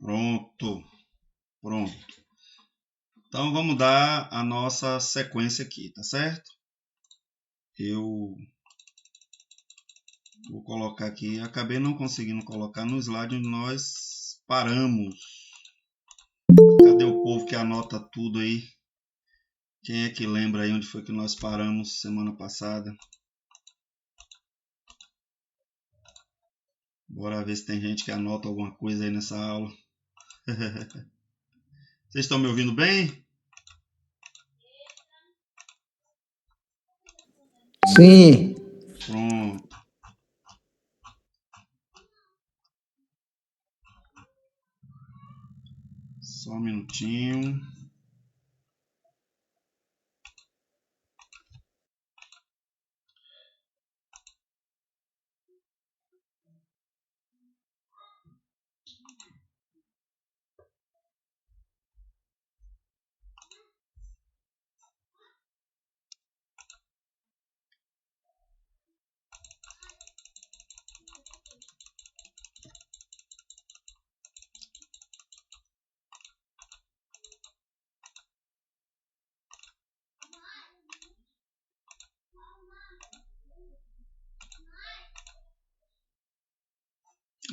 Pronto, pronto. Então vamos dar a nossa sequência aqui, tá certo? Eu vou colocar aqui, acabei não conseguindo colocar no slide onde nós paramos. Cadê o povo que anota tudo aí? Quem é que lembra aí onde foi que nós paramos semana passada? Bora ver se tem gente que anota alguma coisa aí nessa aula. Vocês estão me ouvindo bem? Sim. Pronto. Só um minutinho.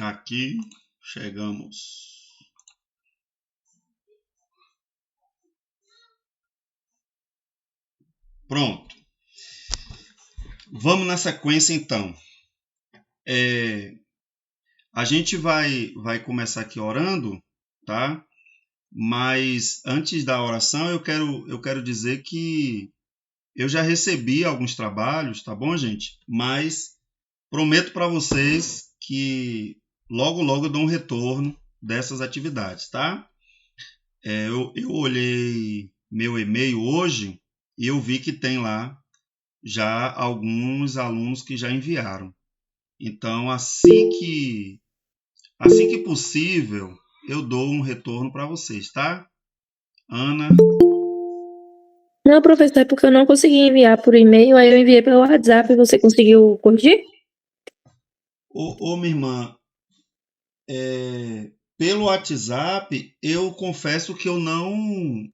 Aqui chegamos. Pronto. Vamos na sequência então. A gente vai começar aqui orando, tá? Mas antes da oração eu quero dizer que eu já recebi alguns trabalhos, tá bom, gente? Mas prometo para vocês que logo eu dou um retorno dessas atividades, tá? Eu olhei meu e-mail hoje e eu vi que tem lá já alguns alunos que já enviaram. Então, assim que possível, eu dou um retorno para vocês, tá? Ana? Não, professor, é porque eu não consegui enviar por e-mail, aí eu enviei pelo WhatsApp. Você conseguiu corrigir? Minha irmã, pelo WhatsApp, eu confesso que eu não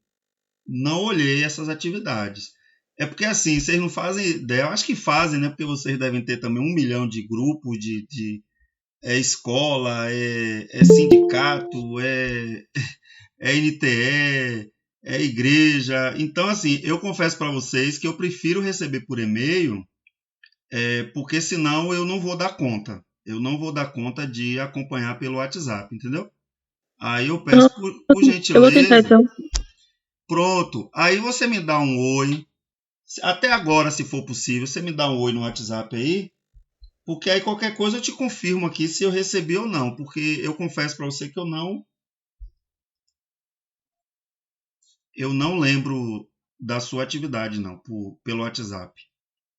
olhei essas atividades. É porque assim, vocês não fazem ideia, eu acho que fazem, né? Porque vocês devem ter também 1 milhão de grupos de escola, sindicato, é NTE, é igreja. Então, assim, eu confesso para vocês que eu prefiro receber por e-mail, porque senão eu não vou dar conta. Eu não vou dar conta de acompanhar pelo WhatsApp, entendeu? Aí eu peço por Eu vou tentar, gentileza. então. Pronto. Aí você me dá um oi. Até agora, se for possível, você me dá um oi no WhatsApp aí. Porque aí qualquer coisa eu te confirmo aqui se eu recebi ou não. Porque eu confesso para você que eu não lembro da sua atividade, não, pelo WhatsApp.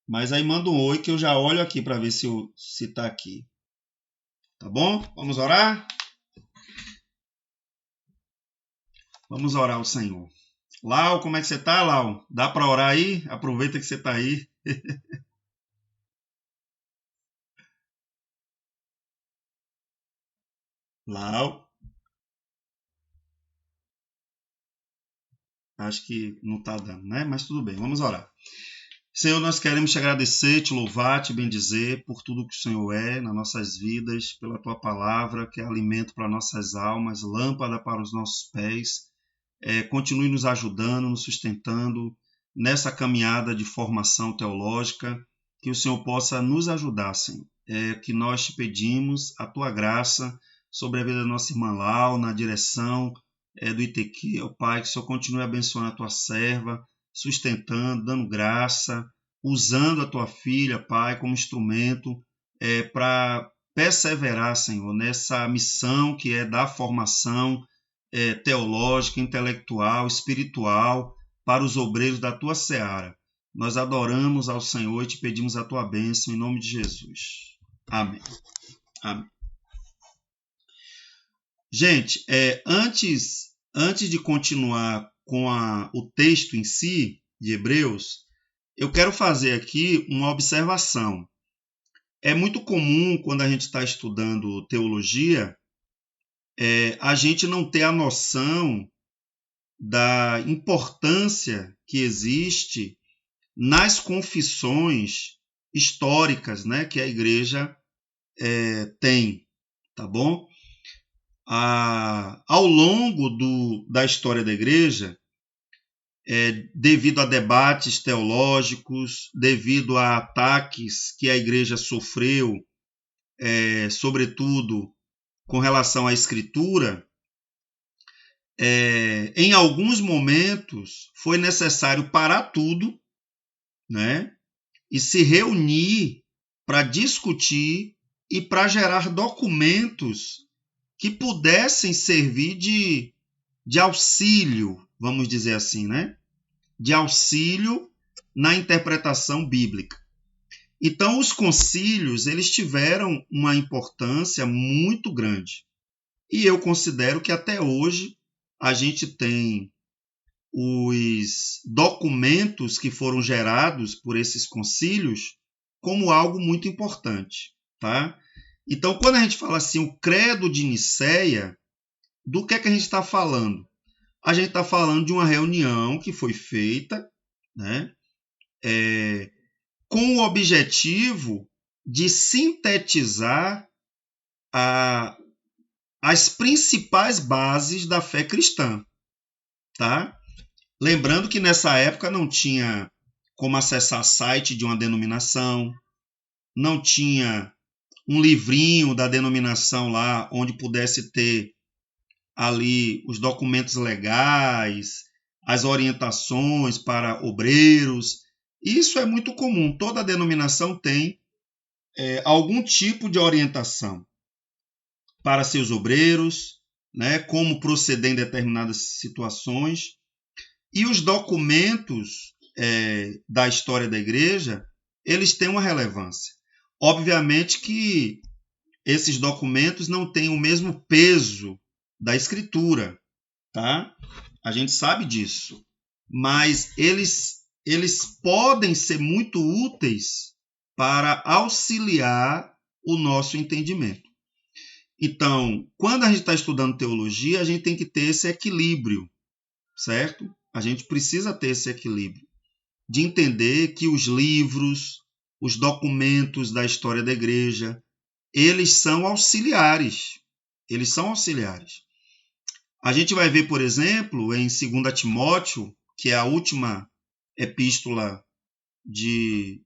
Mas aí manda um oi que eu já olho aqui para ver se tá aqui. Tá bom? Vamos orar? Vamos orar ao Senhor. Lau, como é que você tá, Lau? Dá para orar aí? Aproveita que você tá aí. Lau. Acho que não tá dando, né? Mas tudo bem, vamos orar. Senhor, nós queremos te agradecer, te louvar, te bendizer por tudo que o Senhor é nas nossas vidas, pela tua palavra, que é alimento para nossas almas, lâmpada para os nossos pés. Continue nos ajudando, nos sustentando nessa caminhada de formação teológica, que o Senhor possa nos ajudar, Senhor. Que nós te pedimos a tua graça sobre a vida da nossa irmã Lau, na direção do ITQ, ó Pai, que o Senhor continue abençoando a tua serva, sustentando, dando graça, usando a tua filha, Pai, como instrumento para perseverar, Senhor, nessa missão que é da formação teológica, intelectual, espiritual para os obreiros da tua seara. Nós adoramos ao Senhor e te pedimos a tua bênção em nome de Jesus. Amém. Amém. Gente, antes de continuar com o texto em si, de Hebreus, eu quero fazer aqui uma observação. É muito comum, quando a gente está estudando teologia, a gente não ter a noção da importância que existe nas confissões históricas, né, que a igreja tem, tá bom? Ao longo da história da igreja, devido a debates teológicos, devido a ataques que a igreja sofreu, sobretudo com relação à escritura, em alguns momentos foi necessário parar tudo, né, e se reunir para discutir e para gerar documentos que pudessem servir de auxílio, vamos dizer assim, né? De auxílio na interpretação bíblica. Então, os concílios, eles tiveram uma importância muito grande. E eu considero que até hoje a gente tem os documentos que foram gerados por esses concílios como algo muito importante, tá? Então, quando a gente fala assim, o credo de Nicéia, do que a gente está falando? A gente está falando de uma reunião que foi feita, né, com o objetivo de sintetizar as principais bases da fé cristã, tá? Lembrando que nessa época não tinha como acessar site de uma denominação, não tinha um livrinho da denominação lá onde pudesse ter ali os documentos legais, as orientações para obreiros. Isso é muito comum, toda denominação tem algum tipo de orientação para seus obreiros, né, como proceder em determinadas situações. E os documentos da história da igreja, eles têm uma relevância. Obviamente que esses documentos não têm o mesmo peso da escritura, tá? A gente sabe disso. Mas eles podem ser muito úteis para auxiliar o nosso entendimento. Então, quando a gente está estudando teologia, a gente tem que ter esse equilíbrio, certo? A gente precisa ter esse equilíbrio de entender que os livros, os documentos da história da igreja, eles são auxiliares. Eles são auxiliares. A gente vai ver, por exemplo, em 2 Timóteo, que é a última epístola de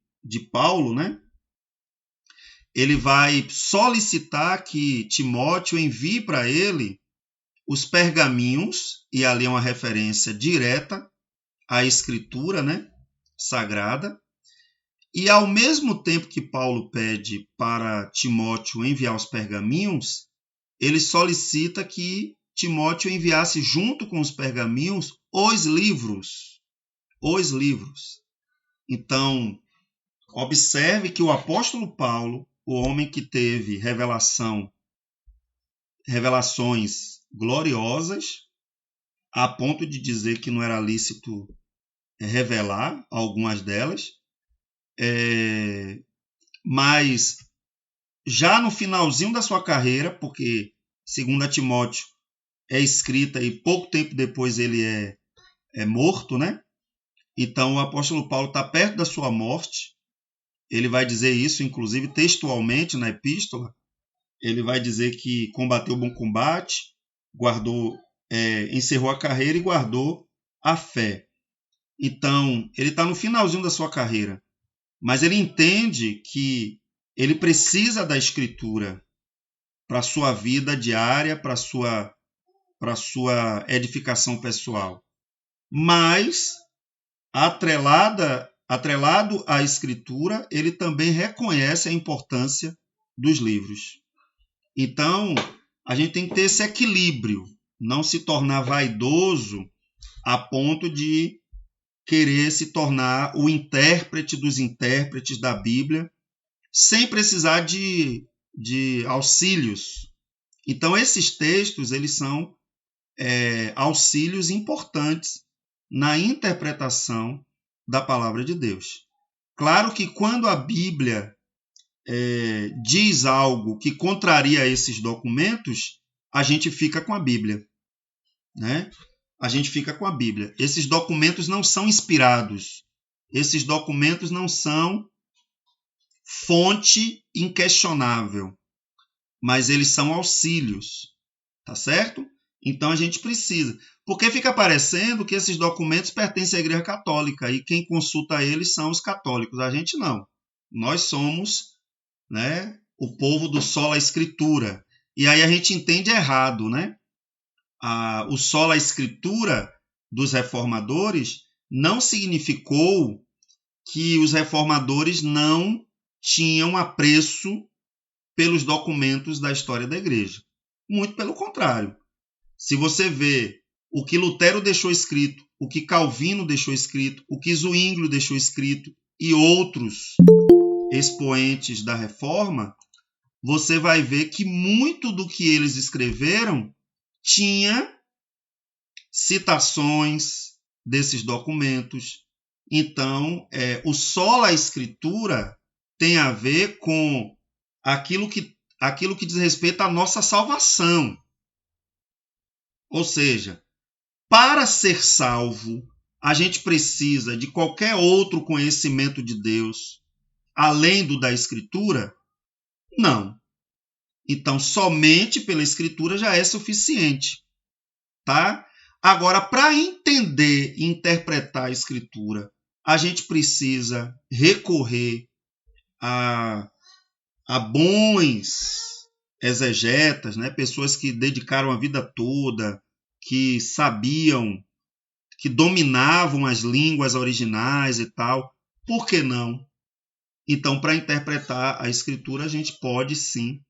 Paulo, né? Ele vai solicitar que Timóteo envie para ele os pergaminhos, e ali é uma referência direta à escritura, né, sagrada, e ao mesmo tempo que Paulo pede para Timóteo enviar os pergaminhos, ele solicita que Timóteo enviasse junto com os pergaminhos os livros. Os livros. Então, observe que o apóstolo Paulo, o homem que teve revelações gloriosas, a ponto de dizer que não era lícito revelar algumas delas, mas já no finalzinho da sua carreira, porque 2 Timóteo é escrita e pouco tempo depois ele é morto, né? Então o apóstolo Paulo está perto da sua morte. Ele vai dizer isso, inclusive textualmente na epístola. Ele vai dizer que combateu o bom combate, encerrou a carreira e guardou a fé. Então, ele está no finalzinho da sua carreira, mas ele entende que ele precisa da escritura para a sua vida diária, para a sua edificação pessoal. Mas, atrelado à escritura, ele também reconhece a importância dos livros. Então, a gente tem que ter esse equilíbrio, não se tornar vaidoso a ponto de querer se tornar o intérprete dos intérpretes da Bíblia, sem precisar de auxílios. Então, esses textos, eles são auxílios importantes na interpretação da palavra de Deus. Claro que quando a Bíblia diz algo que contraria esses documentos, a gente fica com a Bíblia, né? A gente fica com a Bíblia. Esses documentos não são inspirados. Esses documentos não são fonte inquestionável, mas eles são auxílios, tá certo? Então a gente precisa. Porque fica parecendo que esses documentos pertencem à Igreja Católica e quem consulta eles são os católicos. A gente não. Nós somos, né, o povo do sola escritura. E aí a gente entende errado, né? O sola escritura dos reformadores não significou que os reformadores não tinham apreço pelos documentos da história da igreja. Muito pelo contrário. Se você vê o que Lutero deixou escrito, o que Calvino deixou escrito, o que Zwinglio deixou escrito e outros expoentes da Reforma, você vai ver que muito do que eles escreveram tinha citações desses documentos. Então, o sola escritura tem a ver com aquilo que diz respeito à nossa salvação. Ou seja, para ser salvo, a gente precisa de qualquer outro conhecimento de Deus, além do da Escritura? Não. Então, somente pela Escritura já é suficiente. Tá? Agora, para entender e interpretar a Escritura, a gente precisa recorrer a bons exegetas, né? Pessoas que dedicaram a vida toda, que sabiam, que dominavam as línguas originais e tal. Por que não? Então, para interpretar a Escritura, a gente pode sim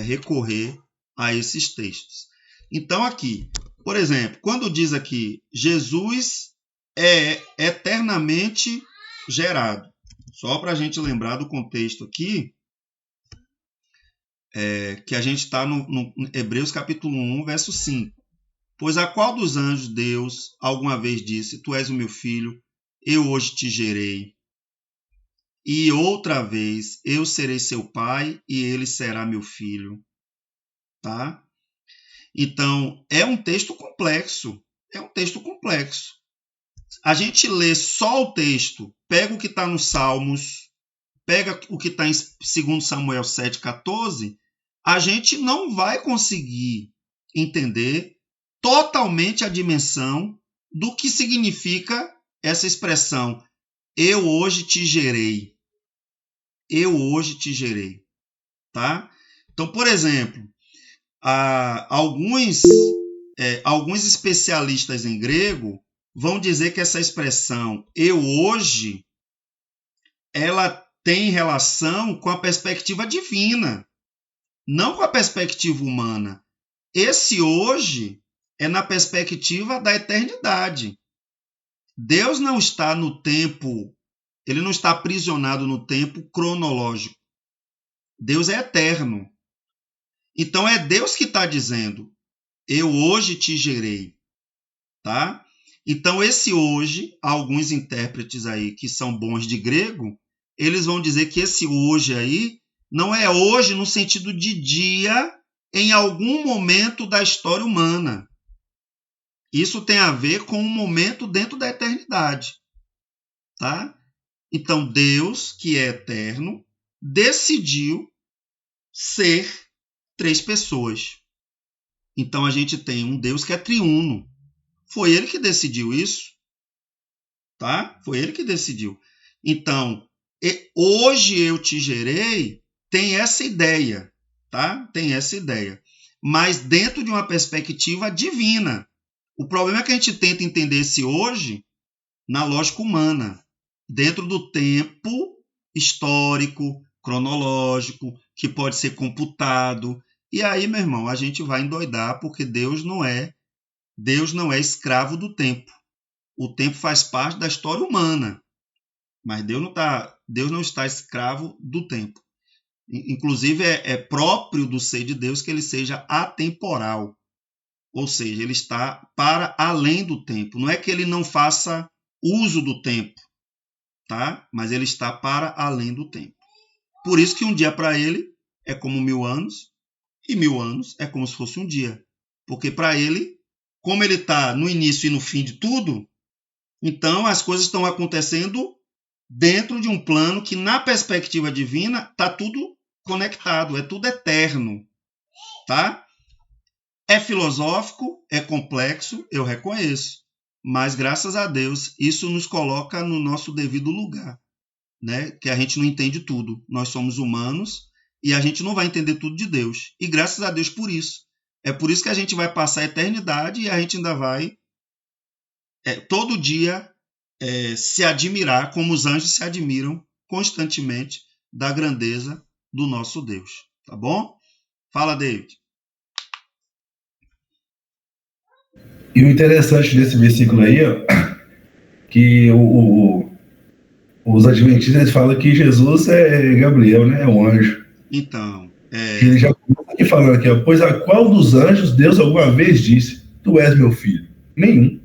recorrer a esses textos. Então, aqui, por exemplo, quando diz aqui, Jesus é eternamente gerado. Só para a gente lembrar do contexto aqui, que a gente está no Hebreus capítulo 1, verso 5. Pois a qual dos anjos Deus alguma vez disse, tu és o meu filho, eu hoje te gerei. E outra vez, eu serei seu pai e ele será meu filho. Tá? Então, é um texto complexo. É um texto complexo. A gente lê só o texto, pega o que está nos Salmos, pega o que está em 2 Samuel 7,14, a gente não vai conseguir entender totalmente a dimensão do que significa essa expressão, eu hoje te gerei. Eu hoje te gerei. Tá? Então, por exemplo, alguns especialistas em grego vão dizer que essa expressão eu hoje ela tem relação com a perspectiva divina, não com a perspectiva humana. Esse hoje é na perspectiva da eternidade. Deus não está no tempo, ele não está aprisionado no tempo cronológico. Deus é eterno. Então é Deus que está dizendo, eu hoje te gerei. Tá? Então esse hoje, alguns intérpretes aí que são bons de grego, eles vão dizer que esse hoje aí não é hoje no sentido de dia em algum momento da história humana. Isso tem a ver com um momento dentro da eternidade. Tá? Então Deus, que é eterno, decidiu ser 3 pessoas. Então a gente tem um Deus que é triuno. Foi ele que decidiu isso. Tá? Foi ele que decidiu. Então, hoje eu te gerei, tem essa ideia. Tá? Tem essa ideia. Mas dentro de uma perspectiva divina. O problema é que a gente tenta entender esse hoje na lógica humana. Dentro do tempo histórico, cronológico, que pode ser computado. E aí, meu irmão, a gente vai endoidar porque Deus não é escravo do tempo. O tempo faz parte da história humana. Mas Deus não está escravo do tempo. Inclusive, é próprio do ser de Deus que ele seja atemporal. Ou seja, ele está para além do tempo. Não é que ele não faça uso do tempo, tá? Mas ele está para além do tempo. Por isso que um dia para ele é como 1000 anos E 1000 anos é como se fosse um dia. Porque para ele, como ele está no início e no fim de tudo, então as coisas estão acontecendo dentro de um plano que, na perspectiva divina, está tudo conectado, é tudo eterno. Tá? É filosófico, é complexo, eu reconheço. Mas, graças a Deus, isso nos coloca no nosso devido lugar. Né? Que a gente não entende tudo. Nós somos humanos e a gente não vai entender tudo de Deus. E graças a Deus por isso. É por isso que a gente vai passar a eternidade e a gente ainda vai todo dia se admirar, como os anjos se admiram constantemente da grandeza do nosso Deus. Tá bom? Fala, David. E o interessante desse versículo aí, ó, que os adventistas falam que Jesus é Gabriel, né? É um anjo. Então, ele já começa aqui falando aqui, ó, pois a qual dos anjos Deus alguma vez disse, tu és meu filho? Nenhum.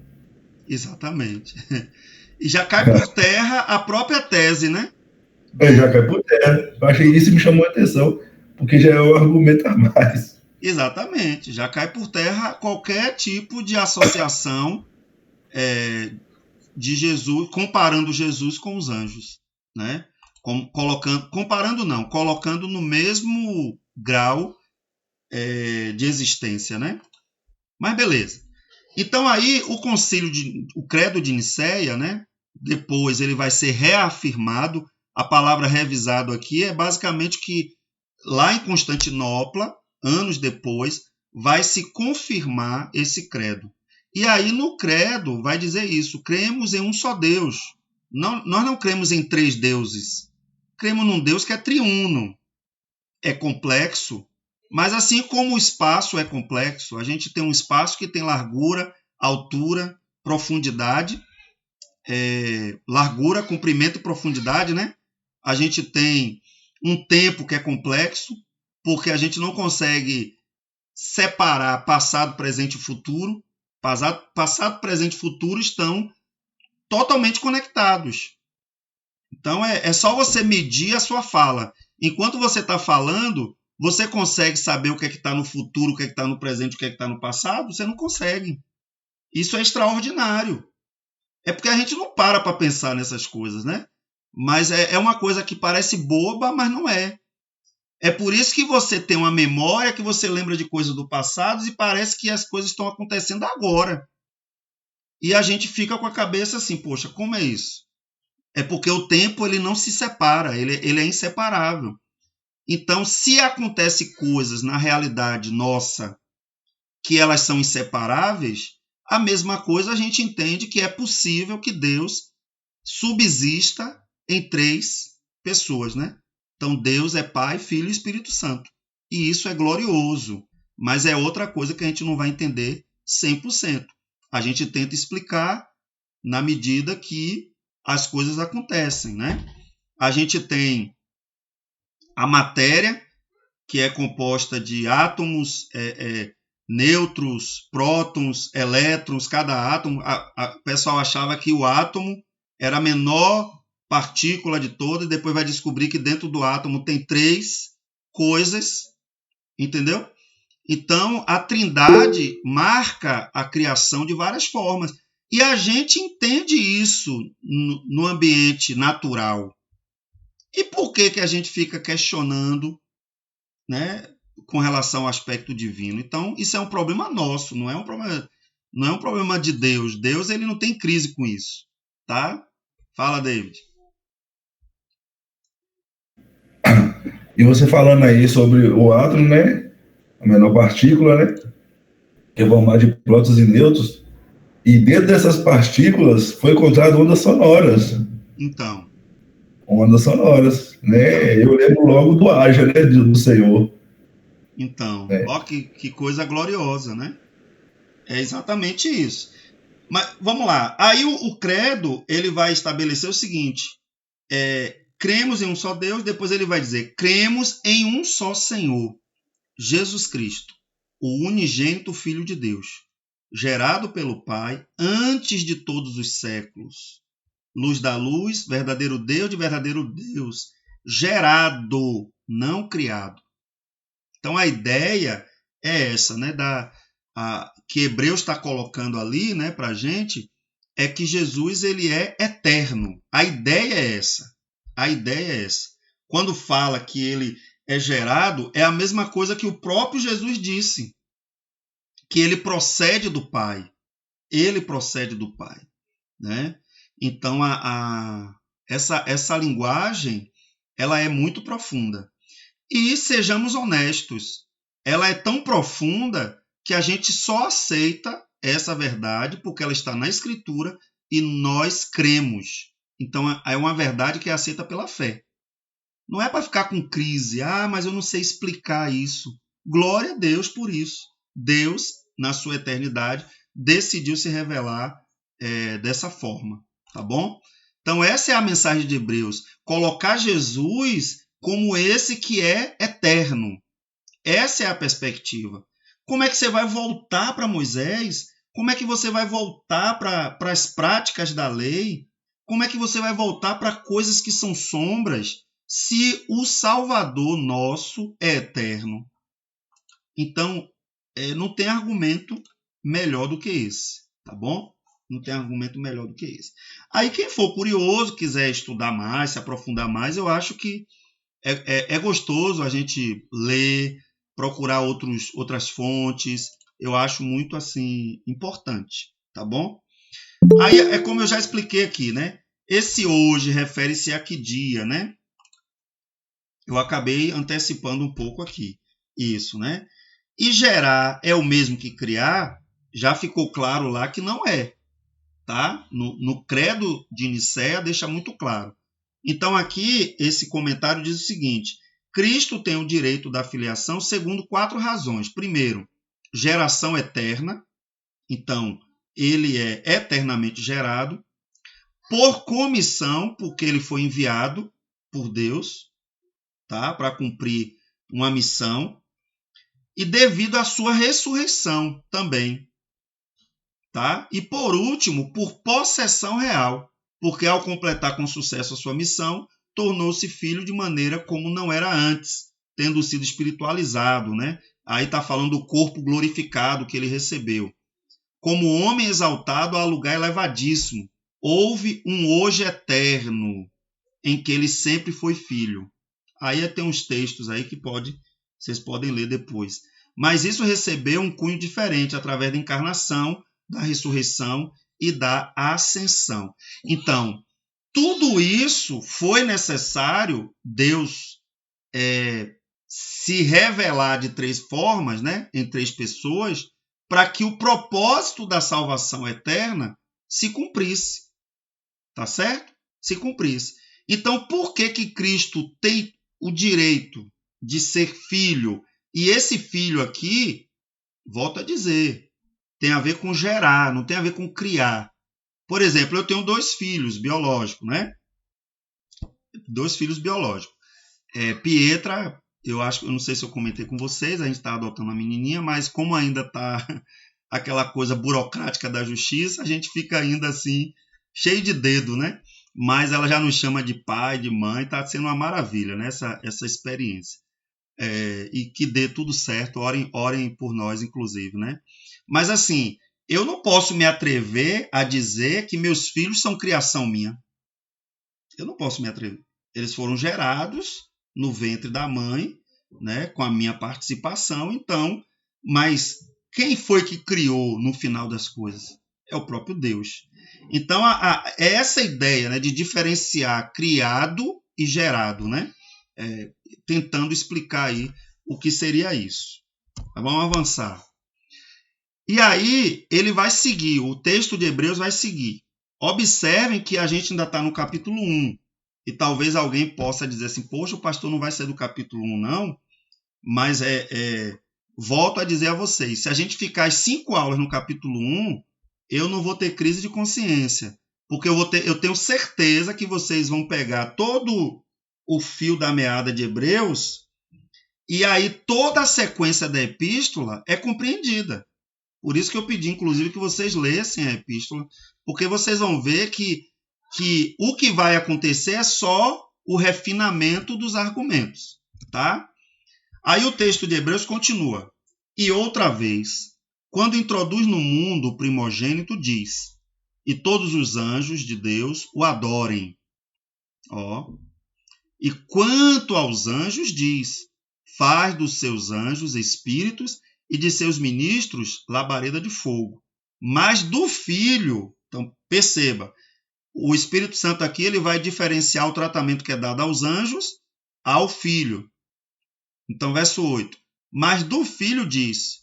Exatamente. E já cai por terra a própria tese, né? Já cai por terra. Eu achei isso e me chamou a atenção, porque já é um argumento a mais. Exatamente. Já cai por terra qualquer tipo de associação de Jesus, comparando Jesus com os anjos, né? Colocando no mesmo grau de existência, né? Mas beleza. Então aí o credo de Nicéia, né? Depois ele vai ser reafirmado. A palavra revisado aqui é basicamente que lá em Constantinopla, anos depois, vai se confirmar esse credo. E aí no credo vai dizer isso, cremos em um só Deus. Nós não cremos em 3 deuses. Cremos num Deus que é triuno. É complexo, mas assim como o espaço é complexo, a gente tem um espaço que tem largura, altura, profundidade, largura, comprimento e profundidade, né? A gente tem um tempo que é complexo, porque a gente não consegue separar passado, presente e futuro. Passado, presente e futuro estão totalmente conectados. Então é só você medir a sua fala. Enquanto você está falando, você consegue saber o que é que está no futuro, o que é que está no presente, o que é que está no passado? Você não consegue. Isso é extraordinário. É porque a gente não para pensar nessas coisas, né? Mas é uma coisa que parece boba, mas não é. É por isso que você tem uma memória, que você lembra de coisas do passado e parece que as coisas estão acontecendo agora. E a gente fica com a cabeça assim, poxa, como é isso? É porque o tempo ele não se separa, ele é inseparável. Então, se acontecem coisas na realidade nossa que elas são inseparáveis, a mesma coisa a gente entende que é possível que Deus subsista em 3 pessoas, né? Então, Deus é Pai, Filho e Espírito Santo. E isso é glorioso, mas é outra coisa que a gente não vai entender 100%. A gente tenta explicar na medida que as coisas acontecem, né? A gente tem a matéria, que é composta de átomos, nêutrons, prótons, elétrons, cada átomo. O pessoal achava que o átomo era a menor partícula de todas, e depois vai descobrir que dentro do átomo tem 3 coisas, entendeu? Então, a Trindade marca a criação de várias formas. E a gente entende isso no ambiente natural. E por que a gente fica questionando, né, com relação ao aspecto divino? Então, isso é um problema nosso, não é um problema de Deus. Deus ele não tem crise com isso. Tá? Fala, David. E você falando aí sobre o átomo, né? A menor partícula, né? Que é formada de prótons e nêutrons. E dentro dessas partículas foi encontrado ondas sonoras. Então. Ondas sonoras, né? Eu lembro logo do Haja, né? Do Senhor. Então, ó que coisa gloriosa, né? É exatamente isso. Mas vamos lá. Aí o credo ele vai estabelecer o seguinte: cremos em um só Deus. Depois ele vai dizer: cremos em um só Senhor, Jesus Cristo, o unigênito Filho de Deus, gerado pelo Pai antes de todos os séculos, luz da luz, verdadeiro Deus de verdadeiro Deus, gerado, não criado. Então a ideia é essa, né, que Hebreus está colocando ali, né, para a gente, é que Jesus ele é eterno. A ideia é essa. A ideia é essa. Quando fala que ele é gerado, é a mesma coisa que o próprio Jesus disse, que ele procede do Pai. Ele procede do Pai, né? Então essa linguagem ela é muito profunda. E sejamos honestos, ela é tão profunda que a gente só aceita essa verdade porque ela está na Escritura e nós cremos. Então é uma verdade que é aceita pela fé. Não é para ficar com crise, mas eu não sei explicar isso. Glória a Deus por isso. Deus, na sua eternidade, decidiu se revelar dessa forma, tá bom? Então essa é a mensagem de Hebreus, colocar Jesus como esse que é eterno. Essa é a perspectiva. Como é que você vai voltar para Moisés? Como é que você vai voltar para as práticas da lei? Como é que você vai voltar para coisas que são sombras se o Salvador nosso é eterno? Então, não tem argumento melhor do que esse, tá bom? Não tem argumento melhor do que esse. Aí quem for curioso, quiser estudar mais, se aprofundar mais, eu acho que é gostoso a gente ler, procurar outras fontes. Eu acho muito assim importante, tá bom? Aí é como eu já expliquei aqui, né? Esse hoje refere-se a que dia, né? Eu acabei antecipando um pouco aqui isso, né? E gerar é o mesmo que criar, já ficou claro lá que não é, tá? No credo de Nicéia deixa muito claro. Então aqui esse comentário diz o seguinte: Cristo tem o direito da filiação segundo 4 razões. Primeiro, geração eterna. Então, ele é eternamente gerado. Por comissão, porque ele foi enviado por Deus, tá? Para cumprir uma missão. E devido à sua ressurreição também. Tá? E por último, por possessão real, porque ao completar com sucesso a sua missão, tornou-se filho de maneira como não era antes, tendo sido espiritualizado, né? Aí está falando do corpo glorificado que ele recebeu. Como homem exaltado a lugar elevadíssimo, houve um hoje eterno, em que ele sempre foi filho. Aí tem uns textos aí que vocês podem ler depois. Mas isso recebeu um cunho diferente através da encarnação, da ressurreição e da ascensão. Então, tudo isso foi necessário Deus se revelar de 3 formas, né, em 3 pessoas, para que o propósito da salvação eterna se cumprisse. Tá certo? Se cumprisse. Então, por que Cristo tem o direito de ser filho? E esse filho aqui, volto a dizer, tem a ver com gerar, não tem a ver com criar. Por exemplo, eu tenho 2 filhos biológicos, né? 2 filhos biológicos. Pietra, eu não sei se eu comentei com vocês, a gente está adotando a menininha, mas como ainda está aquela coisa burocrática da justiça, a gente fica ainda assim, cheio de dedo, né? Mas ela já nos chama de pai, de mãe, está sendo uma maravilha, né? Essa experiência. E que dê tudo certo, orem por nós, inclusive, né? Mas assim, eu não posso me atrever a dizer que meus filhos são criação minha. Eu não posso me atrever. Eles foram gerados no ventre da mãe, né, com a minha participação, então, mas quem foi que criou no final das coisas? É o próprio Deus. Então, essa ideia, né, de diferenciar criado e gerado, né? Tentando explicar aí o que seria isso. Vamos avançar. E aí, ele vai seguir, o texto de Hebreus vai seguir. Observem que a gente ainda está no capítulo 1. E talvez alguém possa dizer assim, poxa, o pastor não vai ser do capítulo 1, não. Mas volto a dizer a vocês, se a gente ficar as 5 aulas no capítulo 1, eu não vou ter crise de consciência. Porque eu tenho certeza que vocês vão pegar todo o fio da meada de Hebreus e aí toda a sequência da epístola é compreendida. Por isso que eu pedi, inclusive, que vocês lessem a epístola, porque vocês vão ver que o que vai acontecer é só o refinamento dos argumentos, tá? Aí o texto de Hebreus continua. E outra vez, quando introduz no mundo o primogênito, diz: e todos os anjos de Deus o adorem. E quanto aos anjos, diz: faz dos seus anjos espíritos e de seus ministros labareda de fogo. Mas do Filho, então perceba, o Espírito Santo aqui ele vai diferenciar o tratamento que é dado aos anjos ao Filho. Então, verso 8. Mas do Filho diz: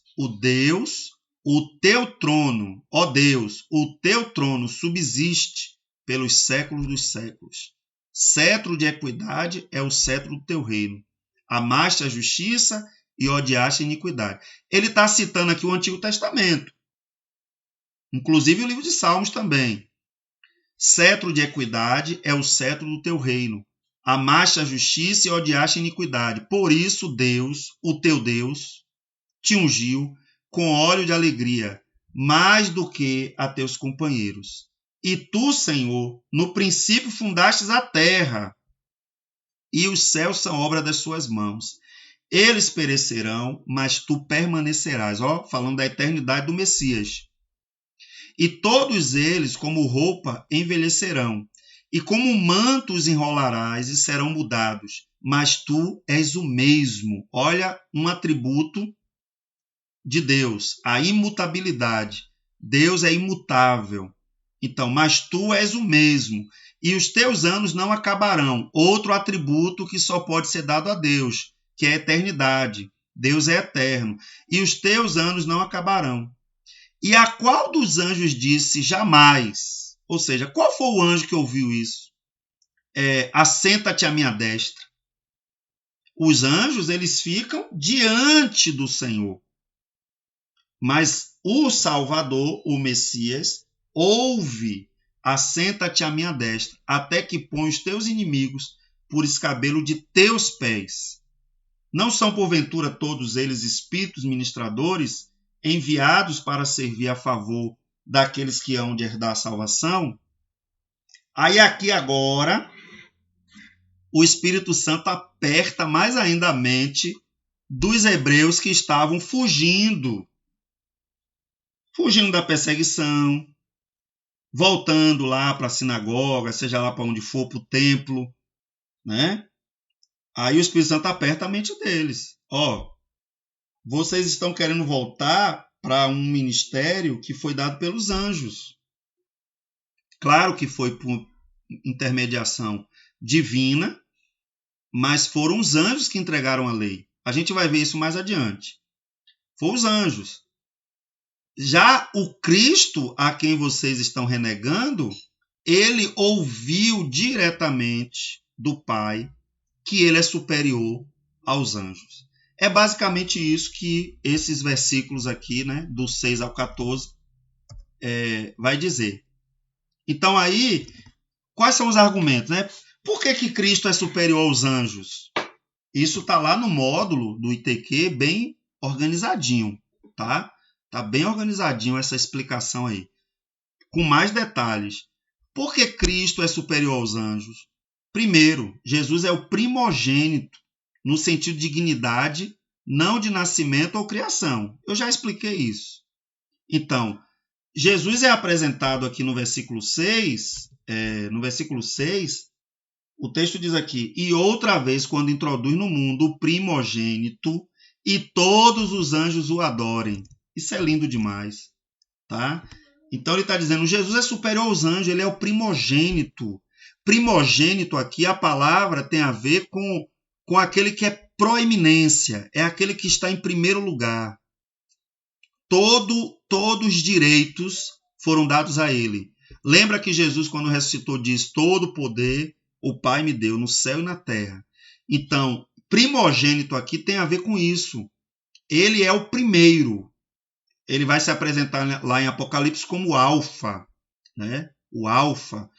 o teu trono, ó Deus, o teu trono subsiste pelos séculos dos séculos. Cetro de equidade é o cetro do teu reino. Amaste a justiça e odiaste a iniquidade. Ele está citando aqui o Antigo Testamento. Inclusive o livro de Salmos também. Cetro de equidade é o cetro do teu reino. Amaste a justiça e odiaste a iniquidade. Por isso Deus, o teu Deus, te ungiu com óleo de alegria, mais do que a teus companheiros. E tu, Senhor, no princípio fundastes a terra, e os céus são obra das suas mãos. Eles perecerão, mas tu permanecerás. Falando da eternidade do Messias. E todos eles, como roupa, envelhecerão. E como manto os enrolarás e serão mudados. Mas tu és o mesmo. Olha um atributo de Deus, a imutabilidade. Deus é imutável. Então, mas tu és o mesmo. E os teus anos não acabarão. Outro atributo que só pode ser dado a Deus, que é a eternidade. Deus é eterno. E os teus anos não acabarão. E a qual dos anjos disse jamais? Ou seja, qual foi o anjo que ouviu isso? Assenta-te à minha destra. Os anjos, eles ficam diante do Senhor. Mas o Salvador, o Messias, ouve: assenta-te à minha destra, até que põe os teus inimigos por escabelo de teus pés. Não são, porventura, todos eles espíritos ministradores, enviados para servir a favor daqueles que hão de herdar a salvação? Aí aqui agora, o Espírito Santo aperta mais ainda a mente dos hebreus que estavam fugindo da perseguição, voltando lá para a sinagoga, seja lá para onde for, para o templo, né? Aí o Espírito Santo aperta a mente deles. Vocês estão querendo voltar para um ministério que foi dado pelos anjos. Claro que foi por intermediação divina, mas foram os anjos que entregaram a lei. A gente vai ver isso mais adiante. Foram os anjos. Já o Cristo, a quem vocês estão renegando, ele ouviu diretamente do Pai que ele é superior aos anjos. É basicamente isso que esses versículos aqui, né, do 6 ao 14, vai dizer. Então aí, quais são os argumentos, né? Por que Cristo é superior aos anjos? Isso está lá no módulo do ITQ, bem organizadinho, tá? Tá bem organizadinho essa explicação aí, com mais detalhes. Por que Cristo é superior aos anjos? Primeiro, Jesus é o primogênito, no sentido de dignidade, não de nascimento ou criação. Eu já expliquei isso. Então, Jesus é apresentado aqui no versículo 6, o texto diz aqui: e outra vez, quando introduz no mundo o primogênito, e todos os anjos o adorem. Isso é lindo demais, tá? Então ele está dizendo, Jesus é superior aos anjos, ele é o primogênito. Primogênito aqui, a palavra tem a ver com aquele que é proeminência, é aquele que está em primeiro lugar. Todos os direitos foram dados a ele. Lembra que Jesus, quando ressuscitou, diz: todo poder o Pai me deu no céu e na terra. Então, primogênito aqui tem a ver com isso. Ele é o primeiro. Ele vai se apresentar lá em Apocalipse como Alfa, né? O Alfa,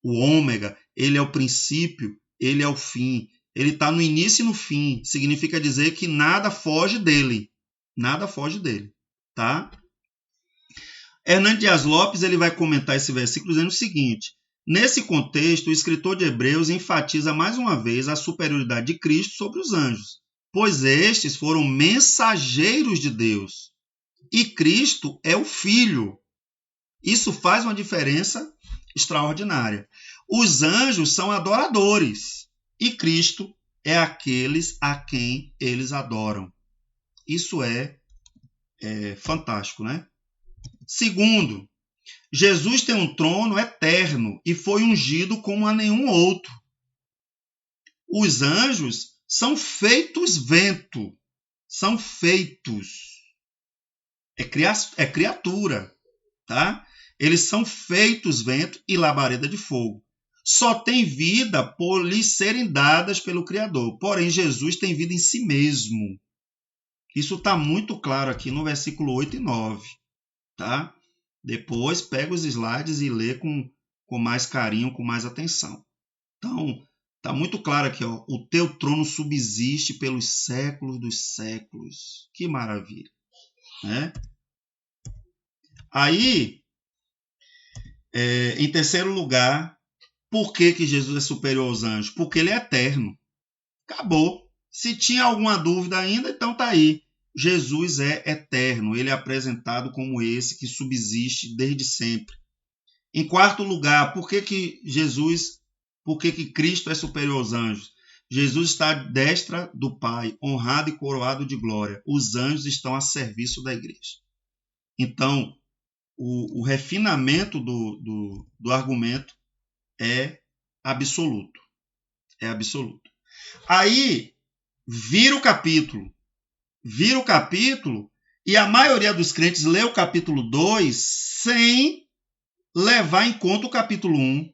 o Ômega. Ele é o princípio, ele é o fim. Ele está no início e no fim. Significa dizer que nada foge dele. Nada foge dele. Tá? Hernando Dias Lopes ele vai comentar esse versículo dizendo o seguinte: nesse contexto, o escritor de Hebreus enfatiza mais uma vez a superioridade de Cristo sobre os anjos. pois estes foram mensageiros de Deus, e Cristo é o Filho. Isso faz uma diferença extraordinária. Os anjos são adoradores, e Cristo é aqueles a quem eles adoram. Isso é fantástico, né? Segundo, Jesus tem um trono eterno e foi ungido como a nenhum outro. Os anjos são feitos vento, são feitos. É criatura, tá? Eles são feitos vento e labareda de fogo. Só tem vida por lhes serem dadas pelo Criador. Porém, Jesus tem vida em si mesmo. Isso está muito claro aqui no versículo 8 e 9. Tá? Depois pega os slides e lê com mais carinho, com mais atenção. Então, está muito claro aqui, ó, o teu trono subsiste pelos séculos dos séculos. Que maravilha. Né? Aí, em terceiro lugar, por que Jesus é superior aos anjos? Porque ele é eterno. Acabou. Se tinha alguma dúvida ainda, então está aí. Jesus é eterno. Ele é apresentado como esse que subsiste desde sempre. Em quarto lugar, por que Cristo é superior aos anjos? Jesus está à destra do Pai, honrado e coroado de glória. Os anjos estão a serviço da igreja. Então, o refinamento do argumento é absoluto. É absoluto. Aí, vira o capítulo e a maioria dos crentes lê o capítulo 2 sem levar em conta o capítulo 1.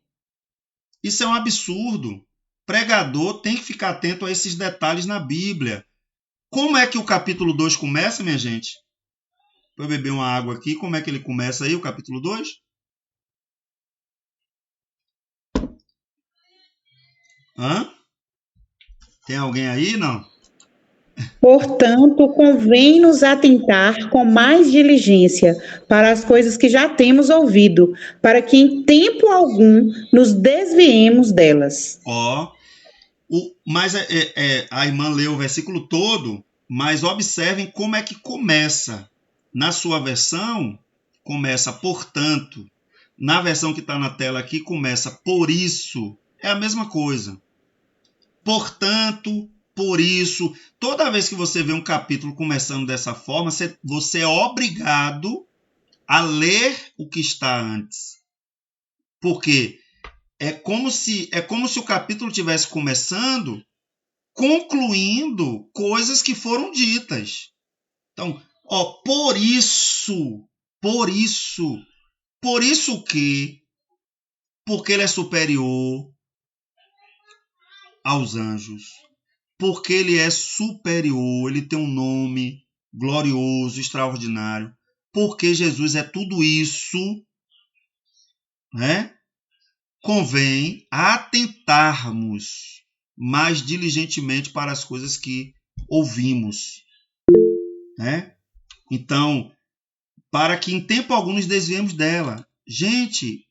Isso é um absurdo. Pregador tem que ficar atento a esses detalhes na Bíblia. Como é que o capítulo 2 começa, minha gente? Vou beber uma água aqui. Como é que ele começa aí, o capítulo 2? Tem alguém aí? Não? Portanto, convém-nos atentar com mais diligência para as coisas que já temos ouvido, para que em tempo algum nos desviemos delas. Mas a irmã leu o versículo todo, mas observem como é que começa. Na sua versão, começa portanto. Na versão que está na tela aqui, começa por isso. É a mesma coisa. Portanto, por isso. Toda vez que você vê um capítulo começando dessa forma, você é obrigado a ler o que está antes. Porque é como se o capítulo estivesse começando, concluindo coisas que foram ditas. Então, por isso que, porque ele é superior aos anjos, porque ele é superior, ele tem um nome glorioso, extraordinário, porque Jesus é tudo isso, né? Convém atentarmos mais diligentemente para as coisas que ouvimos, né? Então, para que em tempo algum nos desviemos dela. Gente,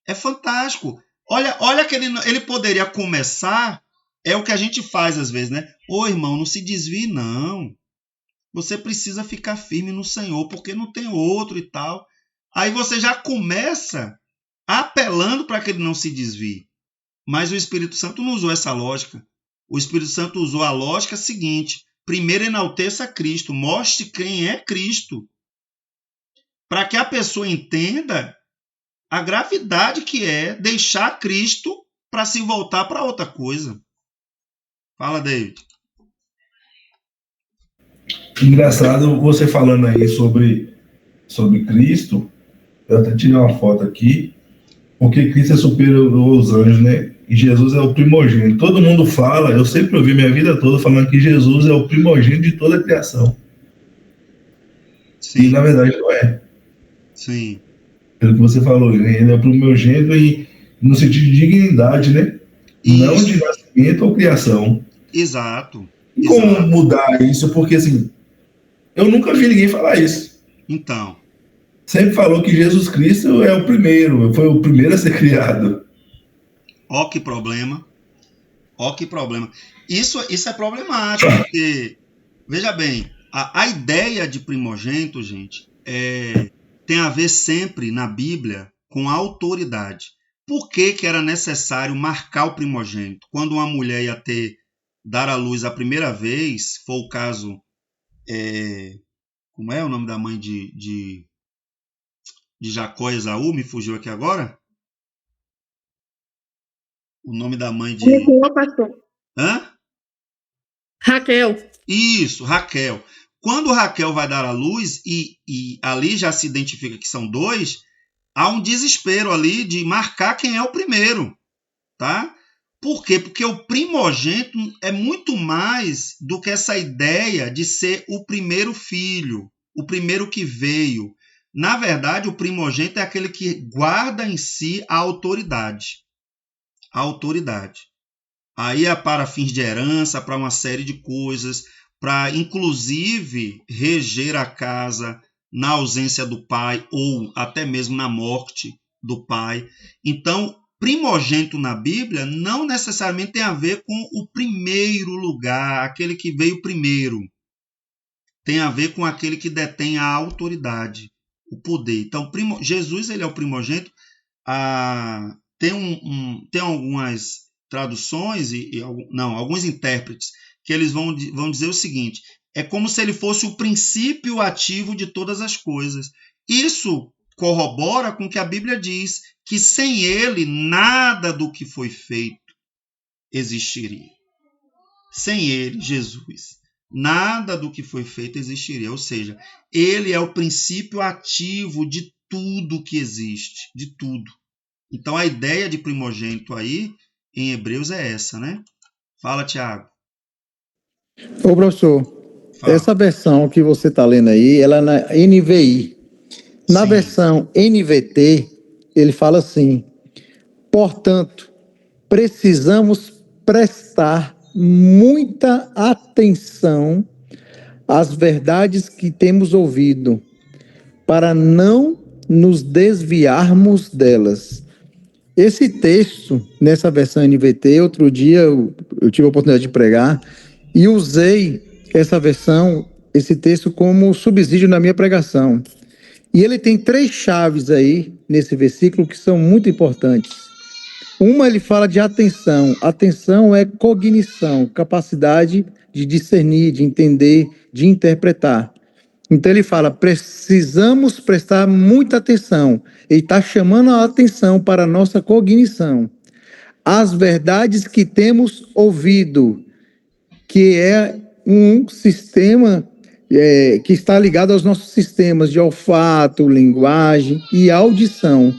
é fantástico. Olha que ele poderia começar, é o que a gente faz às vezes, né? Ô irmão, não se desvie não. Você precisa ficar firme no Senhor, porque não tem outro e tal. Aí você já começa apelando para que ele não se desvie. Mas o Espírito Santo não usou essa lógica. O Espírito Santo usou a lógica seguinte: primeiro enalteça Cristo, mostre quem é Cristo, para que a pessoa entenda a gravidade que é deixar Cristo para se voltar para outra coisa. Fala, David. Engraçado você falando aí sobre Cristo. Eu até tirei uma foto aqui, porque Cristo é superior aos anjos, né? E Jesus é o primogênito. Todo mundo fala, eu sempre ouvi minha vida toda falando que Jesus é o primogênito de toda a criação. Sim. E na verdade não é. Sim. Pelo que você falou, ele é o primogênito e no sentido de dignidade, né? Isso. Não de nascimento ou criação. Exato. E como mudar isso? Porque assim, eu nunca vi ninguém falar isso. Então. Sempre falou que Jesus Cristo é o primeiro, foi o primeiro a ser criado. Ó que problema. Ó que problema. Isso é problemático, porque, veja bem, a ideia de primogênito, gente, tem a ver sempre na Bíblia com a autoridade. Por que era necessário marcar o primogênito? Quando uma mulher ia dar à luz a primeira vez, foi o caso, como é o nome da mãe de Jacó e Esaú? Me fugiu aqui agora? O nome da mãe de... Hã? Raquel. Isso, Raquel. Quando Raquel vai dar à luz, e ali já se identifica que são dois, há um desespero ali de marcar quem é o primeiro, tá? Por quê? Porque o primogênito é muito mais do que essa ideia de ser o primeiro filho, o primeiro que veio. Na verdade, o primogênito é aquele que guarda em si a autoridade. A autoridade. Aí é para fins de herança, para uma série de coisas, para inclusive reger a casa na ausência do pai ou até mesmo na morte do pai. Então, primogênito na Bíblia não necessariamente tem a ver com o primeiro lugar, aquele que veio primeiro. Tem a ver com aquele que detém a autoridade, o poder. Então, Jesus ele é o primogênito. Tem algumas traduções alguns intérpretes que eles vão dizer o seguinte: é como se ele fosse o princípio ativo de todas as coisas. Isso corrobora com o que a Bíblia diz, que sem ele nada do que foi feito existiria. Sem ele, Jesus, nada do que foi feito existiria. Ou seja, ele é o princípio ativo de tudo que existe, de tudo. Então a ideia de primogênito aí em Hebreus é essa, né? Fala, Tiago. Ô, professor, essa versão que você está lendo aí, ela é na NVI. Na Sim. versão NVT, ele fala assim: portanto, precisamos prestar muita atenção às verdades que temos ouvido, para não nos desviarmos delas. Esse texto, nessa versão NVT, outro dia eu tive a oportunidade de pregar e usei essa versão, esse texto, como subsídio na minha pregação. E ele tem 3 chaves aí, nesse versículo, que são muito importantes. Uma, ele fala de atenção. Atenção é cognição, capacidade de discernir, de entender, de interpretar. Então ele fala, precisamos prestar muita atenção. Ele está chamando a atenção para a nossa cognição. As verdades que temos ouvido, que é um sistema que está ligado aos nossos sistemas de olfato, linguagem e audição.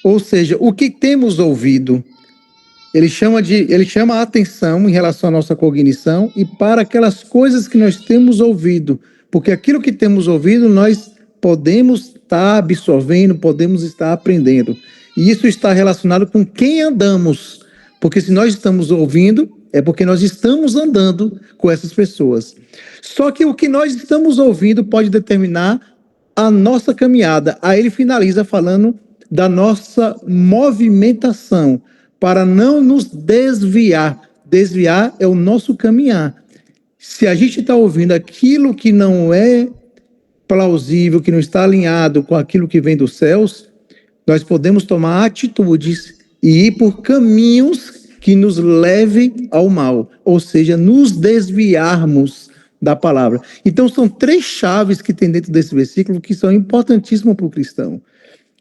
Ou seja, o que temos ouvido. Ele chama a atenção em relação à nossa cognição e para aquelas coisas que nós temos ouvido. Porque aquilo que temos ouvido, nós podemos estar absorvendo, podemos estar aprendendo. E isso está relacionado com quem andamos. Porque se nós estamos ouvindo, é porque nós estamos andando com essas pessoas. Só que o que nós estamos ouvindo pode determinar a nossa caminhada. Aí ele finaliza falando da nossa movimentação, para não nos desviar. Desviar é o nosso caminhar. Se a gente está ouvindo aquilo que não é plausível, que não está alinhado com aquilo que vem dos céus, nós podemos tomar atitudes e ir por caminhos que nos levem ao mal, ou seja, nos desviarmos da palavra. Então, são 3 chaves que tem dentro desse versículo que são importantíssimas para o cristão.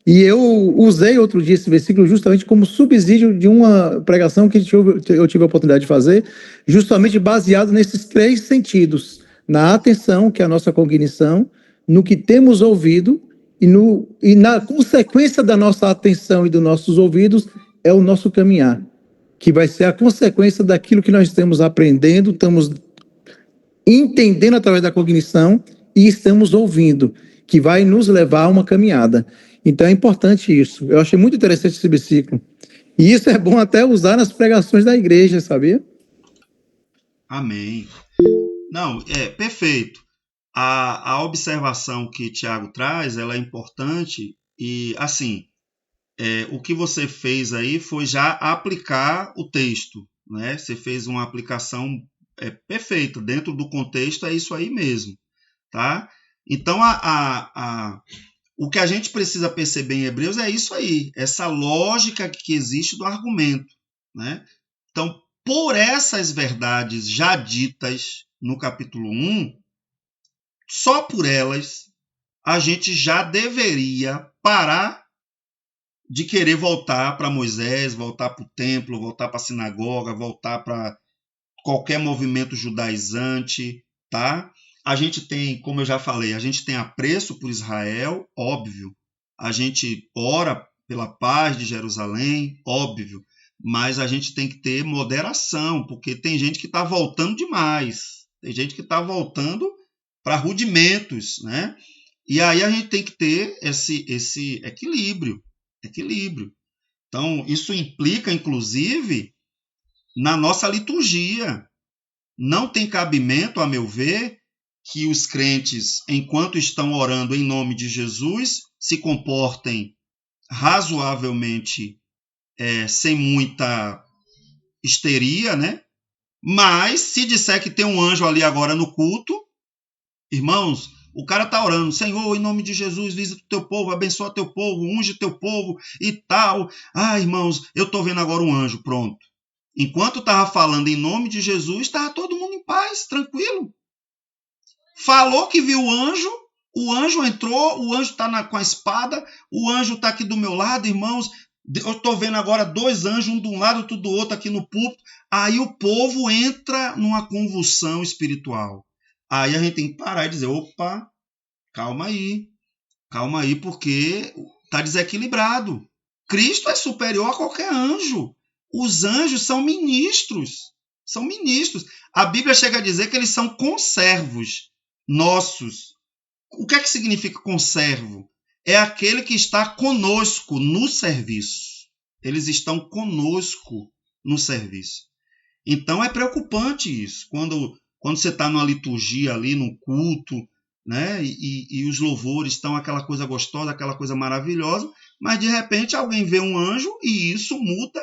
E eu usei outro dia esse versículo justamente como subsídio de uma pregação que eu tive a oportunidade de fazer, justamente baseado nesses 3 sentidos: na atenção, que é a nossa cognição, no que temos ouvido, e na consequência da nossa atenção e dos nossos ouvidos é o nosso caminhar, que vai ser a consequência daquilo que nós estamos aprendendo, estamos entendendo através da cognição e estamos ouvindo, que vai nos levar a uma caminhada. Então é importante isso. Eu achei muito interessante esse versículo. E isso é bom até usar nas pregações da igreja, sabia? Amém. Não, perfeito. A observação que Tiago traz, ela é importante e, assim, o que você fez aí foi já aplicar o texto, né? Você fez uma aplicação perfeita. Dentro do contexto é isso aí mesmo, tá? Então, o que a gente precisa perceber em Hebreus é isso aí, essa lógica que existe do argumento, né? Então, por essas verdades já ditas no capítulo 1, só por elas, a gente já deveria parar de querer voltar para Moisés, voltar para o templo, voltar para a sinagoga, voltar para qualquer movimento judaizante, tá? A gente tem, como eu já falei, a gente tem apreço por Israel, óbvio. A gente ora pela paz de Jerusalém, óbvio. Mas a gente tem que ter moderação, porque tem gente que está voltando demais. Tem gente que está voltando para rudimentos, né? E aí a gente tem que ter esse equilíbrio. Então, isso implica, inclusive, na nossa liturgia. Não tem cabimento, a meu ver, que os crentes, enquanto estão orando em nome de Jesus, se comportem razoavelmente sem muita histeria, né? Mas, se disser que tem um anjo ali agora no culto, irmãos, o cara está orando, Senhor, em nome de Jesus, visita o teu povo, abençoa teu povo, unge teu povo e tal. Ah, irmãos, eu estou vendo agora um anjo, pronto. Enquanto estava falando em nome de Jesus, estava todo mundo em paz, tranquilo. Falou que viu o anjo entrou, o anjo está com a espada, o anjo está aqui do meu lado, irmãos. Eu estou vendo agora 2 anjos, um de um lado, outro do outro aqui no púlpito. Aí o povo entra numa convulsão espiritual. Aí a gente tem que parar e dizer, opa, calma aí, porque está desequilibrado. Cristo é superior a qualquer anjo. Os anjos são ministros. A Bíblia chega a dizer que eles são conservos nossos. O que é que significa conservo? É aquele que está conosco no serviço. Eles estão conosco no serviço. Então é preocupante isso. Quando você está numa liturgia ali, num culto, né, e os louvores estão aquela coisa gostosa, aquela coisa maravilhosa, mas de repente alguém vê um anjo e isso muda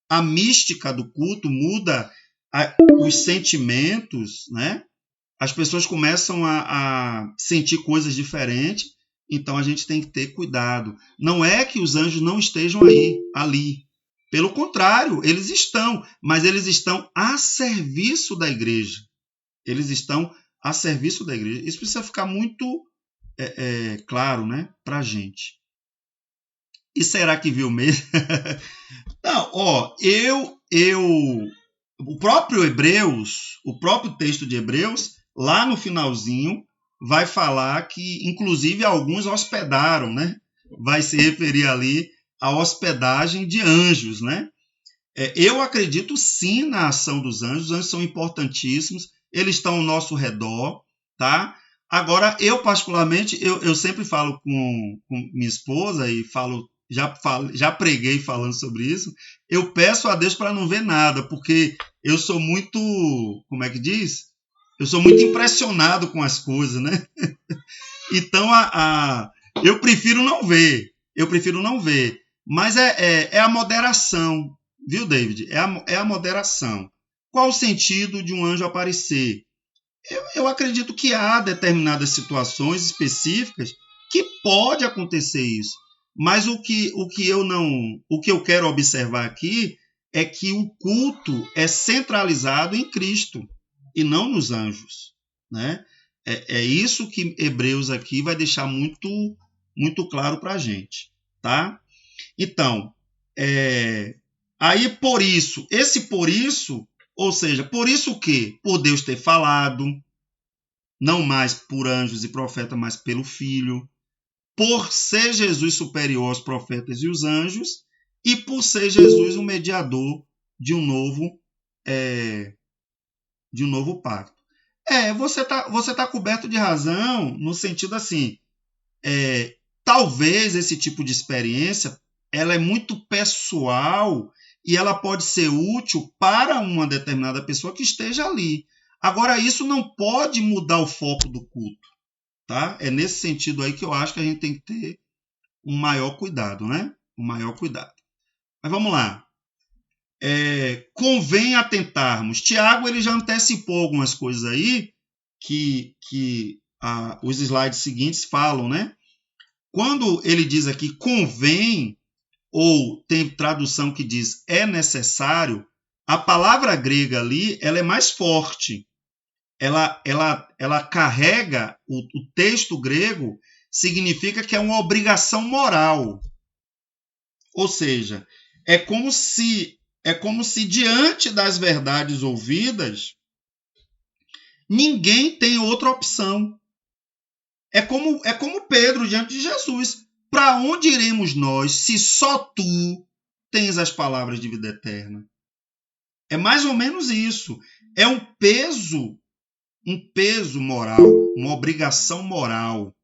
a mística do culto, muda os sentimentos, né? As pessoas começam a sentir coisas diferentes, então a gente tem que ter cuidado. Não é que os anjos não estejam ali. Pelo contrário, eles estão, mas eles estão a serviço da igreja. Isso precisa ficar muito claro, né, para a gente. E será que viu mesmo? Não, o próprio Hebreus, o próprio texto de Hebreus, lá no finalzinho, vai falar que, inclusive, alguns hospedaram, né? Vai se referir ali à hospedagem de anjos, né? Eu acredito sim na ação dos anjos. Os anjos são importantíssimos, eles estão ao nosso redor, tá? Agora, eu particularmente, eu sempre falo com minha esposa e já preguei falando sobre isso, eu peço a Deus para não ver nada, porque eu sou muito, como é que diz? Eu sou muito impressionado com as coisas, né? Então, eu prefiro não ver. Mas é a moderação, viu, David? É a moderação. Qual o sentido de um anjo aparecer? Eu acredito que há determinadas situações específicas que pode acontecer isso. Mas o que eu quero observar aqui é que o culto é centralizado em Cristo e não nos anjos, né? É isso que Hebreus aqui vai deixar muito, muito claro para a gente, tá? Então, aí por isso, ou seja, por isso o quê? Por Deus ter falado, não mais por anjos e profetas, mas pelo Filho, por ser Jesus superior aos profetas e os anjos, e por ser Jesus o mediador de um novo pacto. Você tá coberto de razão, no sentido assim, talvez esse tipo de experiência ela é muito pessoal e ela pode ser útil para uma determinada pessoa que esteja ali. Agora, isso não pode mudar o foco do culto, tá? É nesse sentido aí que eu acho que a gente tem que ter um maior cuidado, né? Um maior cuidado. Mas vamos lá. convém atentarmos. Tiago ele já antecipou algumas coisas aí que os slides seguintes falam, né? Quando ele diz aqui convém, ou tem tradução que diz é necessário, a palavra grega ali ela é mais forte. Ela carrega, o texto grego significa que é uma obrigação moral. Ou seja, é como se diante das verdades ouvidas, ninguém tem outra opção. É como Pedro diante de Jesus. Para onde iremos nós se só tu tens as palavras de vida eterna? É mais ou menos isso. É um peso moral, uma obrigação moral.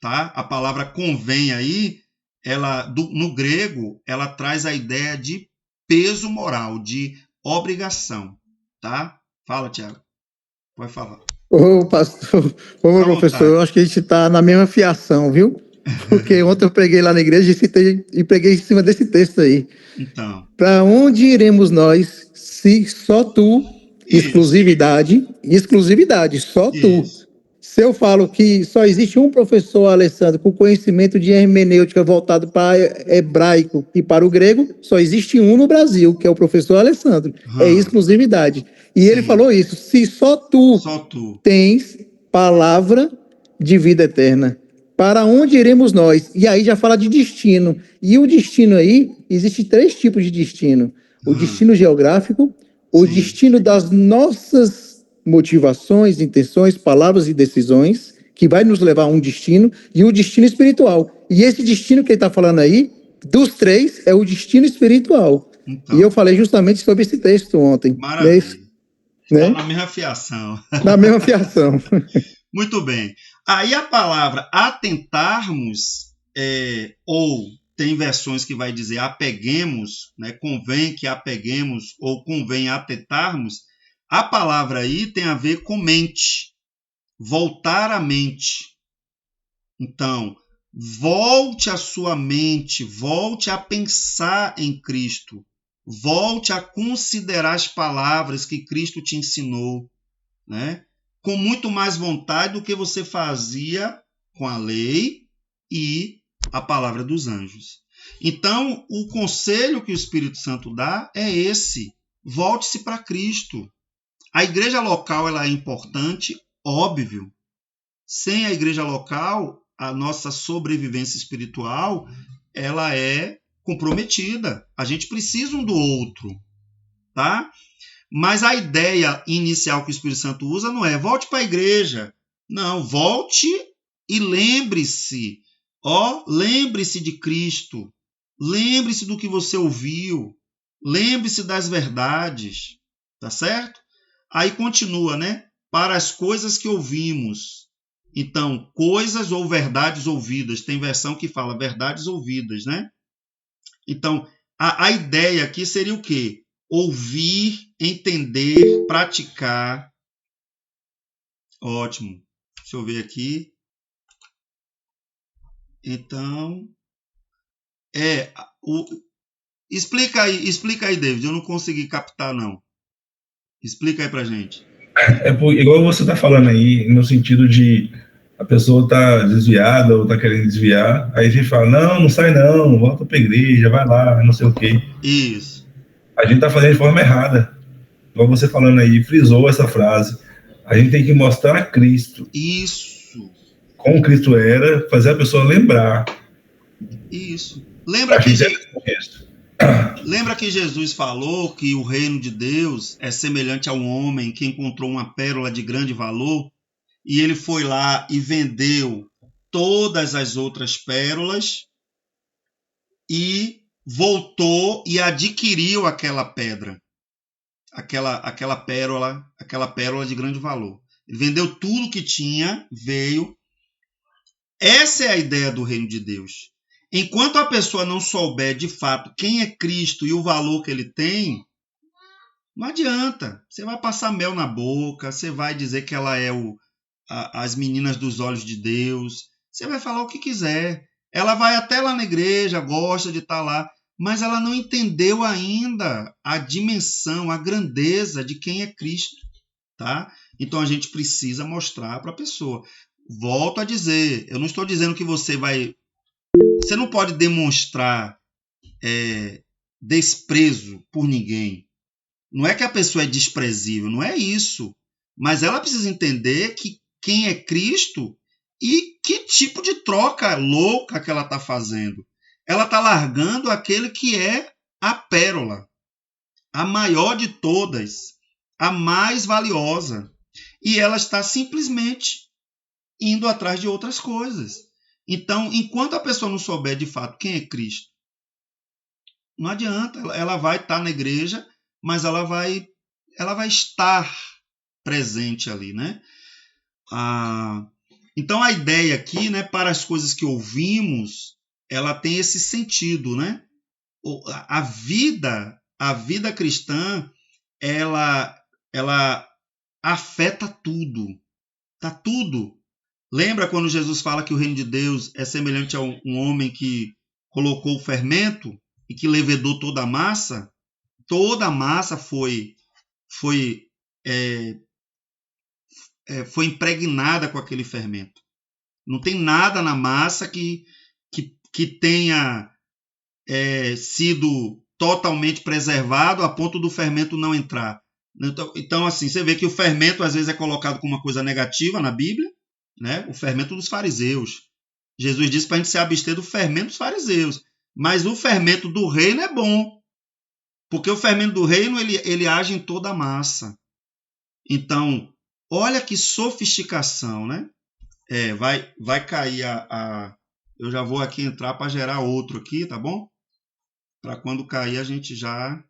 Tá? A palavra convém aí, no grego, ela traz a ideia de peso moral, de obrigação. Tá? Fala, Tiago. Pode falar. Ô, pastor, ô, professor, eu acho que a gente está na mesma fiação, viu? Porque ontem eu preguei lá na igreja e preguei em cima desse texto aí. Então. Para onde iremos nós se só tu, exclusividade, só tu. Se eu falo que só existe um professor, Alessandro, com conhecimento de hermenêutica voltado para hebraico e para o grego, só existe um no Brasil, que é o professor Alessandro. É exclusividade. E ele falou isso, se só tu tens palavra de vida eterna, para onde iremos nós? E aí já fala de destino. E o destino aí, existe 3 tipos de destino. O destino geográfico, o destino das nossas motivações, intenções, palavras e decisões, que vai nos levar a um destino, e o destino espiritual. E esse destino que ele está falando aí, dos 3, é o destino espiritual. Então, e eu falei justamente sobre esse texto ontem. Maravilha. Né? Está na mesma fiação. Na mesma fiação. Muito bem. Aí a palavra atentarmos, ou tem versões que vai dizer apeguemos, né? Convém que apeguemos, ou convém atentarmos. A palavra aí tem a ver com mente, voltar a mente. Então, volte a sua mente, volte a pensar em Cristo, volte a considerar as palavras que Cristo te ensinou, né? Com muito mais vontade do que você fazia com a lei e a palavra dos anjos. Então, o conselho que o Espírito Santo dá é esse: volte-se para Cristo. A igreja local ela é importante, óbvio. Sem a igreja local, a nossa sobrevivência espiritual ela é comprometida. A gente precisa um do outro, tá? Mas a ideia inicial que o Espírito Santo usa não é volte para a igreja. Não, volte e lembre-se. Lembre-se de Cristo. Lembre-se do que você ouviu. Lembre-se das verdades. Tá certo? Aí continua, né? Para as coisas que ouvimos. Então, coisas ou verdades ouvidas. Tem versão que fala verdades ouvidas, né? Então, a ideia aqui seria o quê? Ouvir, entender, praticar. Ótimo. Deixa eu ver aqui. Então, explica aí, David. Eu não consegui captar, não. Explica aí pra gente. Igual você tá falando aí, no sentido de a pessoa tá desviada ou tá querendo desviar, aí a gente fala, não sai não, volta pra igreja, vai lá, não sei o quê. Isso. A gente tá fazendo de forma errada. Igual você falando aí, frisou essa frase. A gente tem que mostrar Cristo. Isso. Como Cristo era, fazer a pessoa lembrar. Isso. Lembra que Jesus falou que o reino de Deus é semelhante a um homem que encontrou uma pérola de grande valor e ele foi lá e vendeu todas as outras pérolas e voltou e adquiriu aquela pedra, aquela pérola de grande valor. Ele vendeu tudo que tinha, veio. Essa é a ideia do reino de Deus. Enquanto a pessoa não souber de fato quem é Cristo e o valor que ele tem, não adianta. Você vai passar mel na boca, você vai dizer que ela é as meninas dos olhos de Deus, você vai falar o que quiser. Ela vai até lá na igreja, gosta de estar lá, mas ela não entendeu ainda a dimensão, a grandeza de quem é Cristo, tá? Então a gente precisa mostrar para a pessoa. Volto a dizer, eu não estou dizendo que você não pode demonstrar desprezo por ninguém. Não é que a pessoa é desprezível, não é isso. Mas ela precisa entender que quem é Cristo e que tipo de troca louca que ela está fazendo. Ela está largando aquele que é a pérola, a maior de todas, a mais valiosa. E ela está simplesmente indo atrás de outras coisas. Então, enquanto a pessoa não souber de fato quem é Cristo, não adianta. Ela vai estar na igreja, mas ela vai estar presente ali, né? Então a ideia aqui, né, para as coisas que ouvimos, ela tem esse sentido, né? A vida cristã, ela afeta tudo, tá tudo. Lembra quando Jesus fala que o reino de Deus é semelhante a um homem que colocou o fermento e que levedou toda a massa? Toda a massa foi impregnada com aquele fermento. Não tem nada na massa que tenha sido totalmente preservado a ponto do fermento não entrar. Então, assim, você vê que o fermento às vezes é colocado como uma coisa negativa na Bíblia, né? O fermento dos fariseus. Jesus disse para a gente se abster do fermento dos fariseus. Mas o fermento do reino é bom. Porque o fermento do reino, ele age em toda a massa. Então, olha que sofisticação, né? Vai cair eu já vou aqui entrar para gerar outro aqui, tá bom? Para quando cair a gente já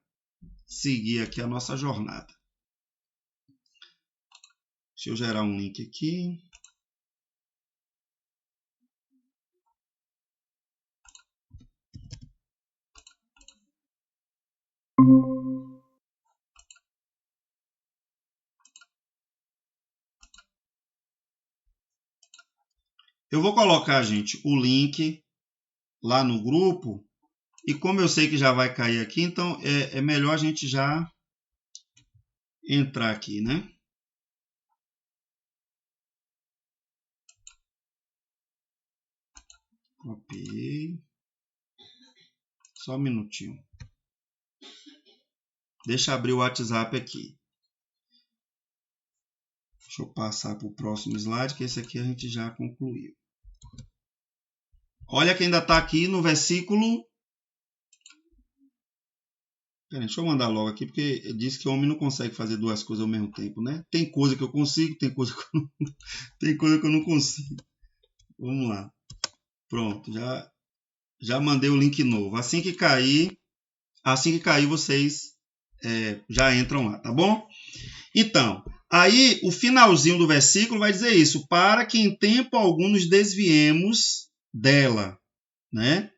seguir aqui a nossa jornada. Deixa eu gerar um link aqui. Eu vou colocar, gente, o link lá no grupo. E como eu sei que já vai cair aqui, então é melhor a gente já entrar aqui, né? Copiei. Só um minutinho. Deixa eu abrir o WhatsApp aqui. Deixa eu passar para o próximo slide, que esse aqui a gente já concluiu. Olha que ainda está aqui no versículo... Peraí, deixa eu mandar logo aqui, porque diz que o homem não consegue fazer duas coisas ao mesmo tempo, né? Tem coisa que eu consigo, tem coisa que eu não consigo. Vamos lá. Pronto, já mandei o link novo. Assim que cair, vocês já entram lá, tá bom? Então, aí o finalzinho do versículo vai dizer isso, para que em tempo algum nos desviemos dela, né?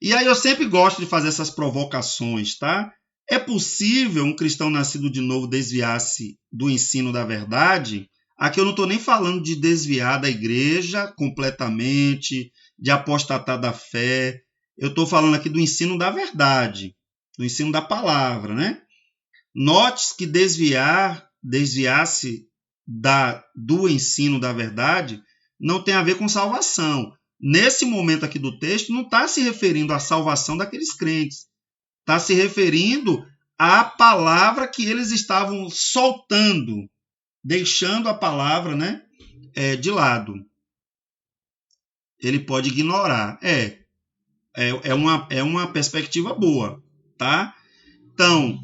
E aí eu sempre gosto de fazer essas provocações, tá? É possível um cristão nascido de novo desviar-se do ensino da verdade? Aqui eu não estou nem falando de desviar da igreja completamente, de apostatar da fé. Eu estou falando aqui do ensino da verdade, do ensino da palavra, né? Note que desviar-se do ensino da verdade não tem a ver com salvação. Nesse momento aqui do texto, não está se referindo à salvação daqueles crentes. Está se referindo à palavra que eles estavam soltando, deixando a palavra, né, de lado. Ele pode ignorar. É uma perspectiva boa, tá? Então,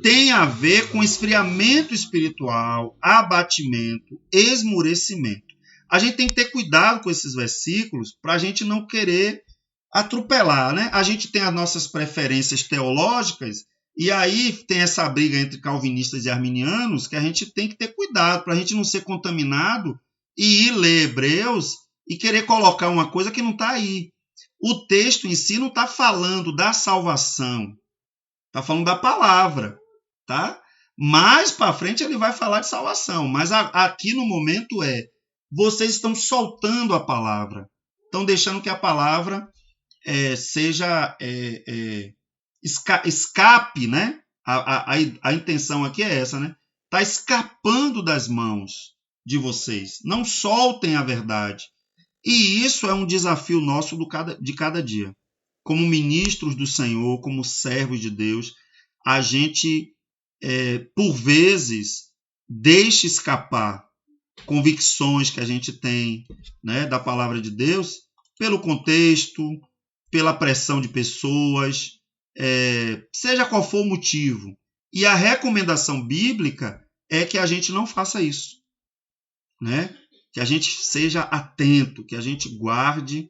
tem a ver com esfriamento espiritual, abatimento, esmurecimento. A gente tem que ter cuidado com esses versículos para a gente não querer atropelar, né? A gente tem as nossas preferências teológicas e aí tem essa briga entre calvinistas e arminianos que a gente tem que ter cuidado para a gente não ser contaminado e ir ler Hebreus e querer colocar uma coisa que não está aí. O texto em si não está falando da salvação, está falando da palavra, tá? Mais para frente ele vai falar de salvação, mas aqui no momento vocês estão soltando a palavra, estão deixando que a palavra escape, né? A intenção aqui é essa, né? Está escapando das mãos de vocês. Não soltem a verdade. E isso é um desafio nosso de cada dia. Como ministros do Senhor, como servos de Deus, a gente, por vezes, deixa escapar convicções que a gente tem, né, da palavra de Deus, pelo contexto, pela pressão de pessoas, seja qual for o motivo. E a recomendação bíblica é que a gente não faça isso, né? Que a gente seja atento, que a gente guarde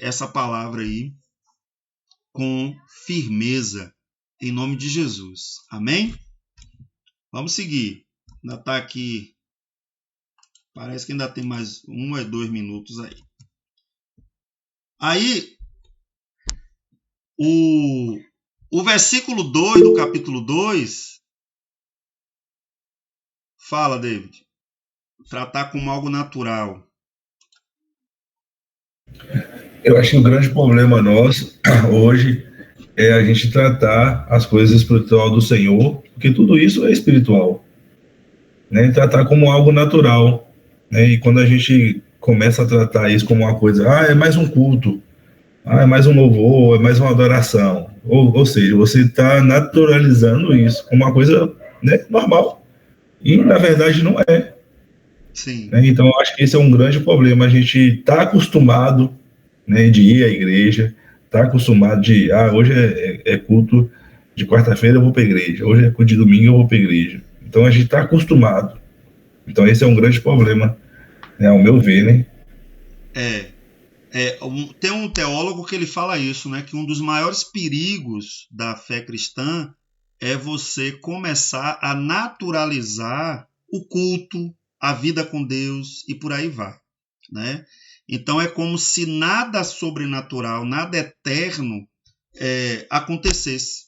essa palavra aí com firmeza, em nome de Jesus. Amém? Vamos seguir. Ainda está aqui, parece que ainda tem mais 1 ou 2 minutos aí. Aí, o versículo 2 do capítulo 2 fala, David, tratar como algo natural. Eu acho que o grande problema nosso hoje é a gente tratar as coisas espiritual do Senhor, porque tudo isso é espiritual, né? Tratar como algo natural, né? E quando a gente começa a tratar isso como uma coisa, é mais um culto, é mais um louvor, é mais uma adoração, ou seja, você está naturalizando isso como uma coisa, né, normal, e na verdade não é. Sim. Né? Então eu acho que esse é um grande problema. A gente está acostumado, né, de ir à igreja, está acostumado de, hoje é culto de quarta-feira, eu vou para a igreja, hoje é culto de domingo, eu vou para a igreja. Então a gente está acostumado. Então esse é um grande problema, né, ao meu ver, né? Tem um teólogo que ele fala isso, né, que um dos maiores perigos da fé cristã é você começar a naturalizar o culto, a vida com Deus e por aí vai, né? Então é como se nada sobrenatural, nada eterno acontecesse,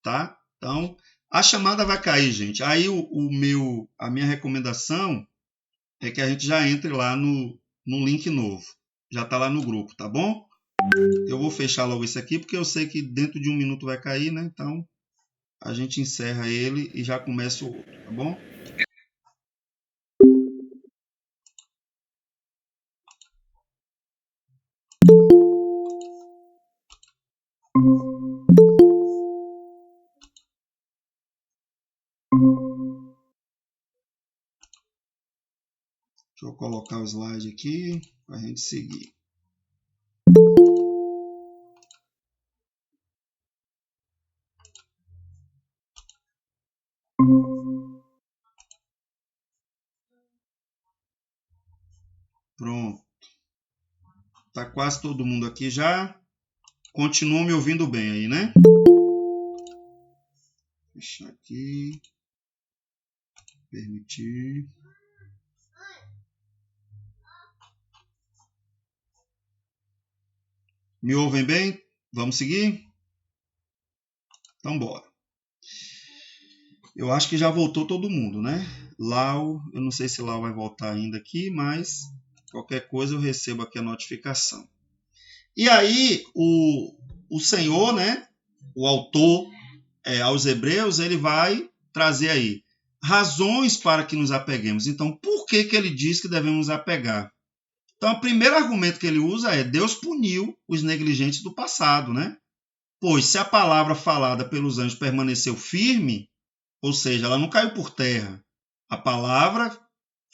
tá? Então a chamada vai cair, gente. Aí a minha recomendação é que a gente já entre lá no link novo. Já está lá no grupo, tá bom? Eu vou fechar logo esse aqui, porque eu sei que dentro de 1 minuto vai cair, né? Então a gente encerra ele e já começa o outro, tá bom? Deixa eu colocar o slide aqui para a gente seguir. Pronto. Tá quase todo mundo aqui já. Continuam me ouvindo bem aí, né? Fechar aqui. Permitir. Me ouvem bem? Vamos seguir? Então, bora. Eu acho que já voltou todo mundo, né? Lau, eu não sei se Lau vai voltar ainda aqui, mas qualquer coisa eu recebo aqui a notificação. E aí, o Senhor, né? O autor aos Hebreus, ele vai trazer aí razões para que nos apeguemos. Então, por que ele diz que devemos nos apegar? Então, o primeiro argumento que ele usa é: Deus puniu os negligentes do passado, né? Pois se a palavra falada pelos anjos permaneceu firme, ou seja, ela não caiu por terra, a palavra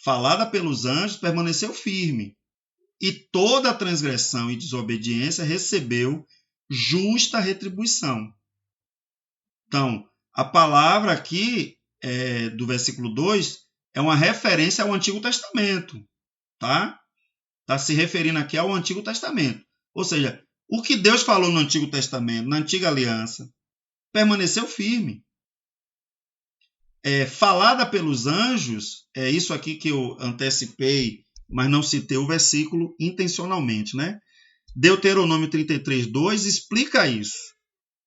falada pelos anjos permaneceu firme, e toda a transgressão e desobediência recebeu justa retribuição. Então, a palavra aqui do versículo 2 é uma referência ao Antigo Testamento, tá? Está se referindo aqui ao Antigo Testamento. Ou seja, o que Deus falou no Antigo Testamento, na Antiga Aliança, permaneceu firme. Falada pelos anjos, é isso aqui que eu antecipei, mas não citei o versículo intencionalmente, né? Deuteronômio 33:2 explica isso.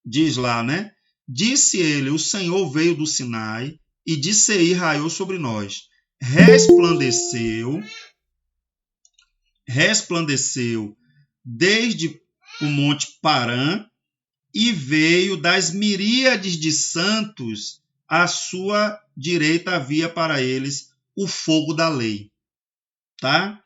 Diz lá, né? Disse ele: o Senhor veio do Sinai e de Seir raiou sobre nós. Resplandeceu desde o monte Parã, e veio das miríades de santos, à sua direita havia para eles o fogo da lei. Tá?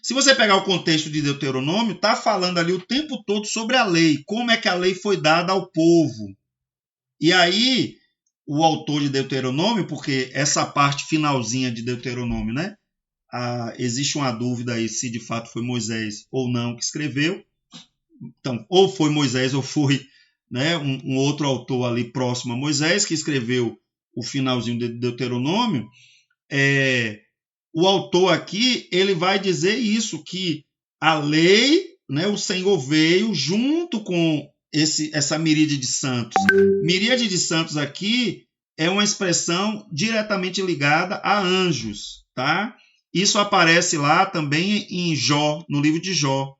Se você pegar o contexto de Deuteronômio, está falando ali o tempo todo sobre a lei, como é que a lei foi dada ao povo. E aí, o autor de Deuteronômio, porque essa parte finalzinha de Deuteronômio, né? Existe uma dúvida aí se de fato foi Moisés ou não que escreveu. Então, ou foi Moisés ou foi, né, um outro autor ali próximo a Moisés que escreveu o finalzinho de Deuteronômio. O autor aqui, ele vai dizer isso, que a lei, né, o Senhor veio junto com essa miríade de santos. Miríade de santos aqui é uma expressão diretamente ligada a anjos, tá? Isso aparece lá também em Jó, no livro de Jó,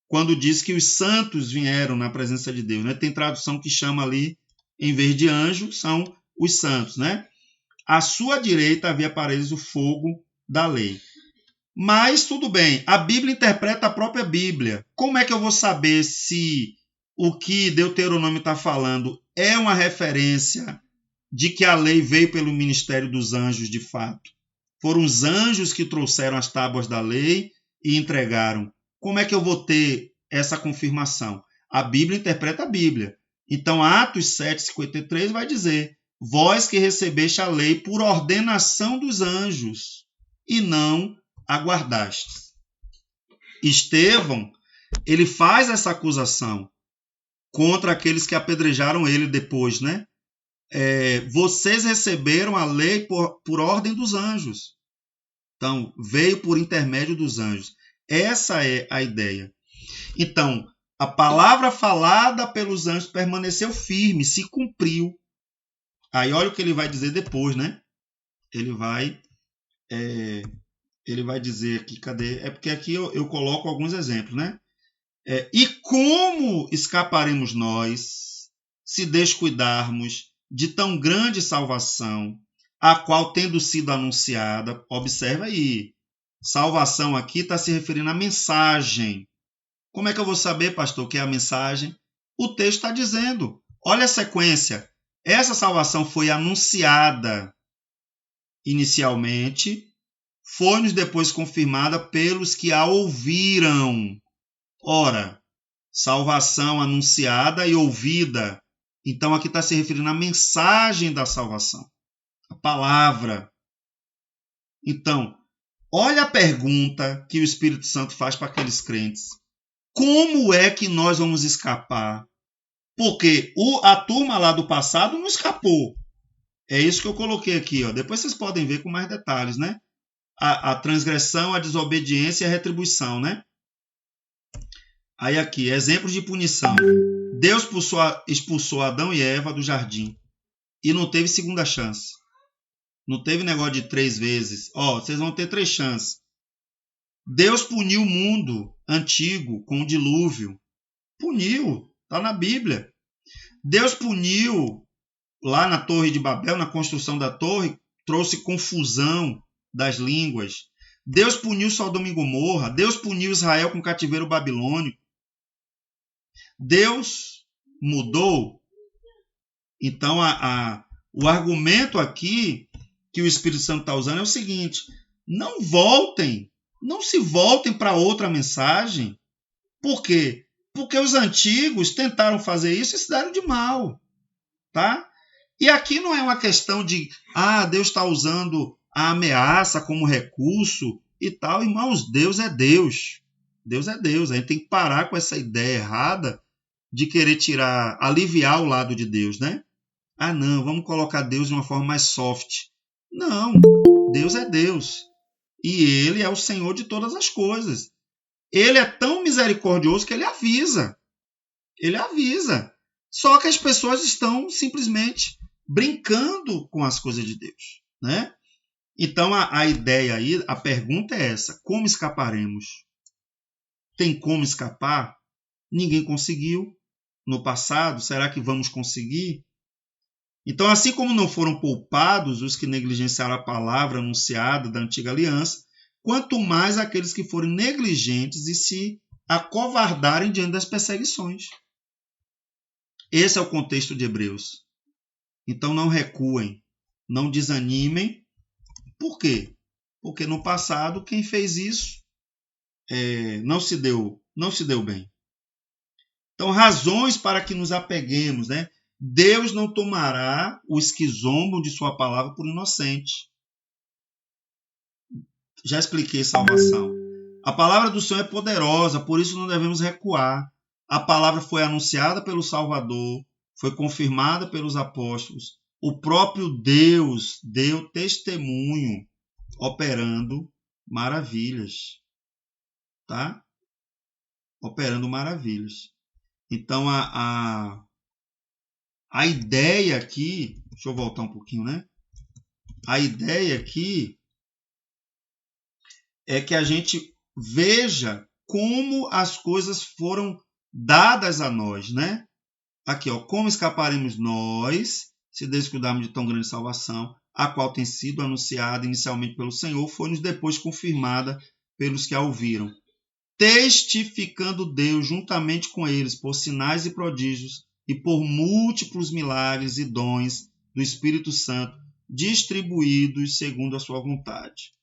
quando diz que os santos vieram na presença de Deus, né? Tem tradução que chama ali, em vez de anjo, são os santos, né? À sua direita havia para eles o fogo da lei. Mas tudo bem, a Bíblia interpreta a própria Bíblia. Como é que eu vou saber se o que Deuteronômio está falando é uma referência de que a lei veio pelo ministério dos anjos de fato? Foram os anjos que trouxeram as tábuas da lei e entregaram. Como é que eu vou ter essa confirmação? A Bíblia interpreta a Bíblia. Então, Atos 7:53 vai dizer: vós que recebeste a lei por ordenação dos anjos e não aguardastes. Estevão, ele faz essa acusação contra aqueles que apedrejaram ele depois, né? Vocês receberam a lei por ordem dos anjos. Então, veio por intermédio dos anjos. Essa é a ideia. Então, a palavra falada pelos anjos permaneceu firme, se cumpriu. Aí olha o que ele vai dizer depois, né? Ele vai dizer aqui, cadê? É porque aqui eu coloco alguns exemplos, né? E como escaparemos nós se descuidarmos de tão grande salvação, a qual, tendo sido anunciada, observa aí, salvação aqui está se referindo à mensagem. Como é que eu vou saber, pastor, que é a mensagem? O texto está dizendo. Olha a sequência. Essa salvação foi anunciada inicialmente, foi-nos depois confirmada pelos que a ouviram. Ora, salvação anunciada e ouvida. Então, aqui está se referindo à mensagem da salvação, a palavra. Então, olha a pergunta que o Espírito Santo faz para aqueles crentes. Como é que nós vamos escapar? Porque a turma lá do passado não escapou. É isso que eu coloquei aqui. Ó. Depois vocês podem ver com mais detalhes, né? A transgressão, a desobediência e a retribuição, né? Aí aqui, exemplos de punição. Deus expulsou Adão e Eva do jardim e não teve segunda chance. Não teve negócio de 3 vezes. Vocês vão ter 3 chances. Deus puniu o mundo antigo com o dilúvio. Puniu, está na Bíblia. Deus puniu lá na Torre de Babel, na construção da torre, trouxe confusão das línguas. Deus puniu Sodoma e Gomorra. Deus puniu Israel com cativeiro babilônico. Deus mudou. Então, o argumento aqui que o Espírito Santo está usando é o seguinte: não se voltem para outra mensagem. Por quê? Porque os antigos tentaram fazer isso e se deram de mal. Tá? E aqui não é uma questão de Deus está usando a ameaça como recurso e tal. Irmãos, Deus é Deus. Deus é Deus. A gente tem que parar com essa ideia errada de querer aliviar o lado de Deus, né? Não, vamos colocar Deus de uma forma mais soft. Não, Deus é Deus. E Ele é o Senhor de todas as coisas. Ele é tão misericordioso que Ele avisa. Ele avisa. Só que as pessoas estão simplesmente brincando com as coisas de Deus, né? Então, a ideia aí, a pergunta é essa: como escaparemos? Tem como escapar? Ninguém conseguiu no passado. Será que vamos conseguir? Então, assim como não foram poupados os que negligenciaram a palavra anunciada da antiga aliança, quanto mais aqueles que forem negligentes e se acovardarem diante das perseguições. Esse é o contexto de Hebreus. Então não recuem, não desanimem. Por quê? Porque no passado quem fez isso não se deu bem. Então, razões para que nos apeguemos, né? Deus não tomará os que zombam de sua palavra por inocente. Já expliquei salvação. A palavra do Senhor é poderosa, por isso não devemos recuar. A palavra foi anunciada pelo Salvador, foi confirmada pelos apóstolos. O próprio Deus deu testemunho, operando maravilhas. Tá? Operando maravilhas. Então, a ideia aqui... Deixa eu voltar um pouquinho, né? A ideia aqui é que a gente veja como as coisas foram dadas a nós, né? Aqui, ó, como escaparemos nós se descuidarmos de tão grande salvação, a qual tem sido anunciada inicialmente pelo Senhor, foi-nos depois confirmada pelos que a ouviram, testificando Deus juntamente com eles por sinais e prodígios e por múltiplos milagres e dons do Espírito Santo distribuídos segundo a sua vontade.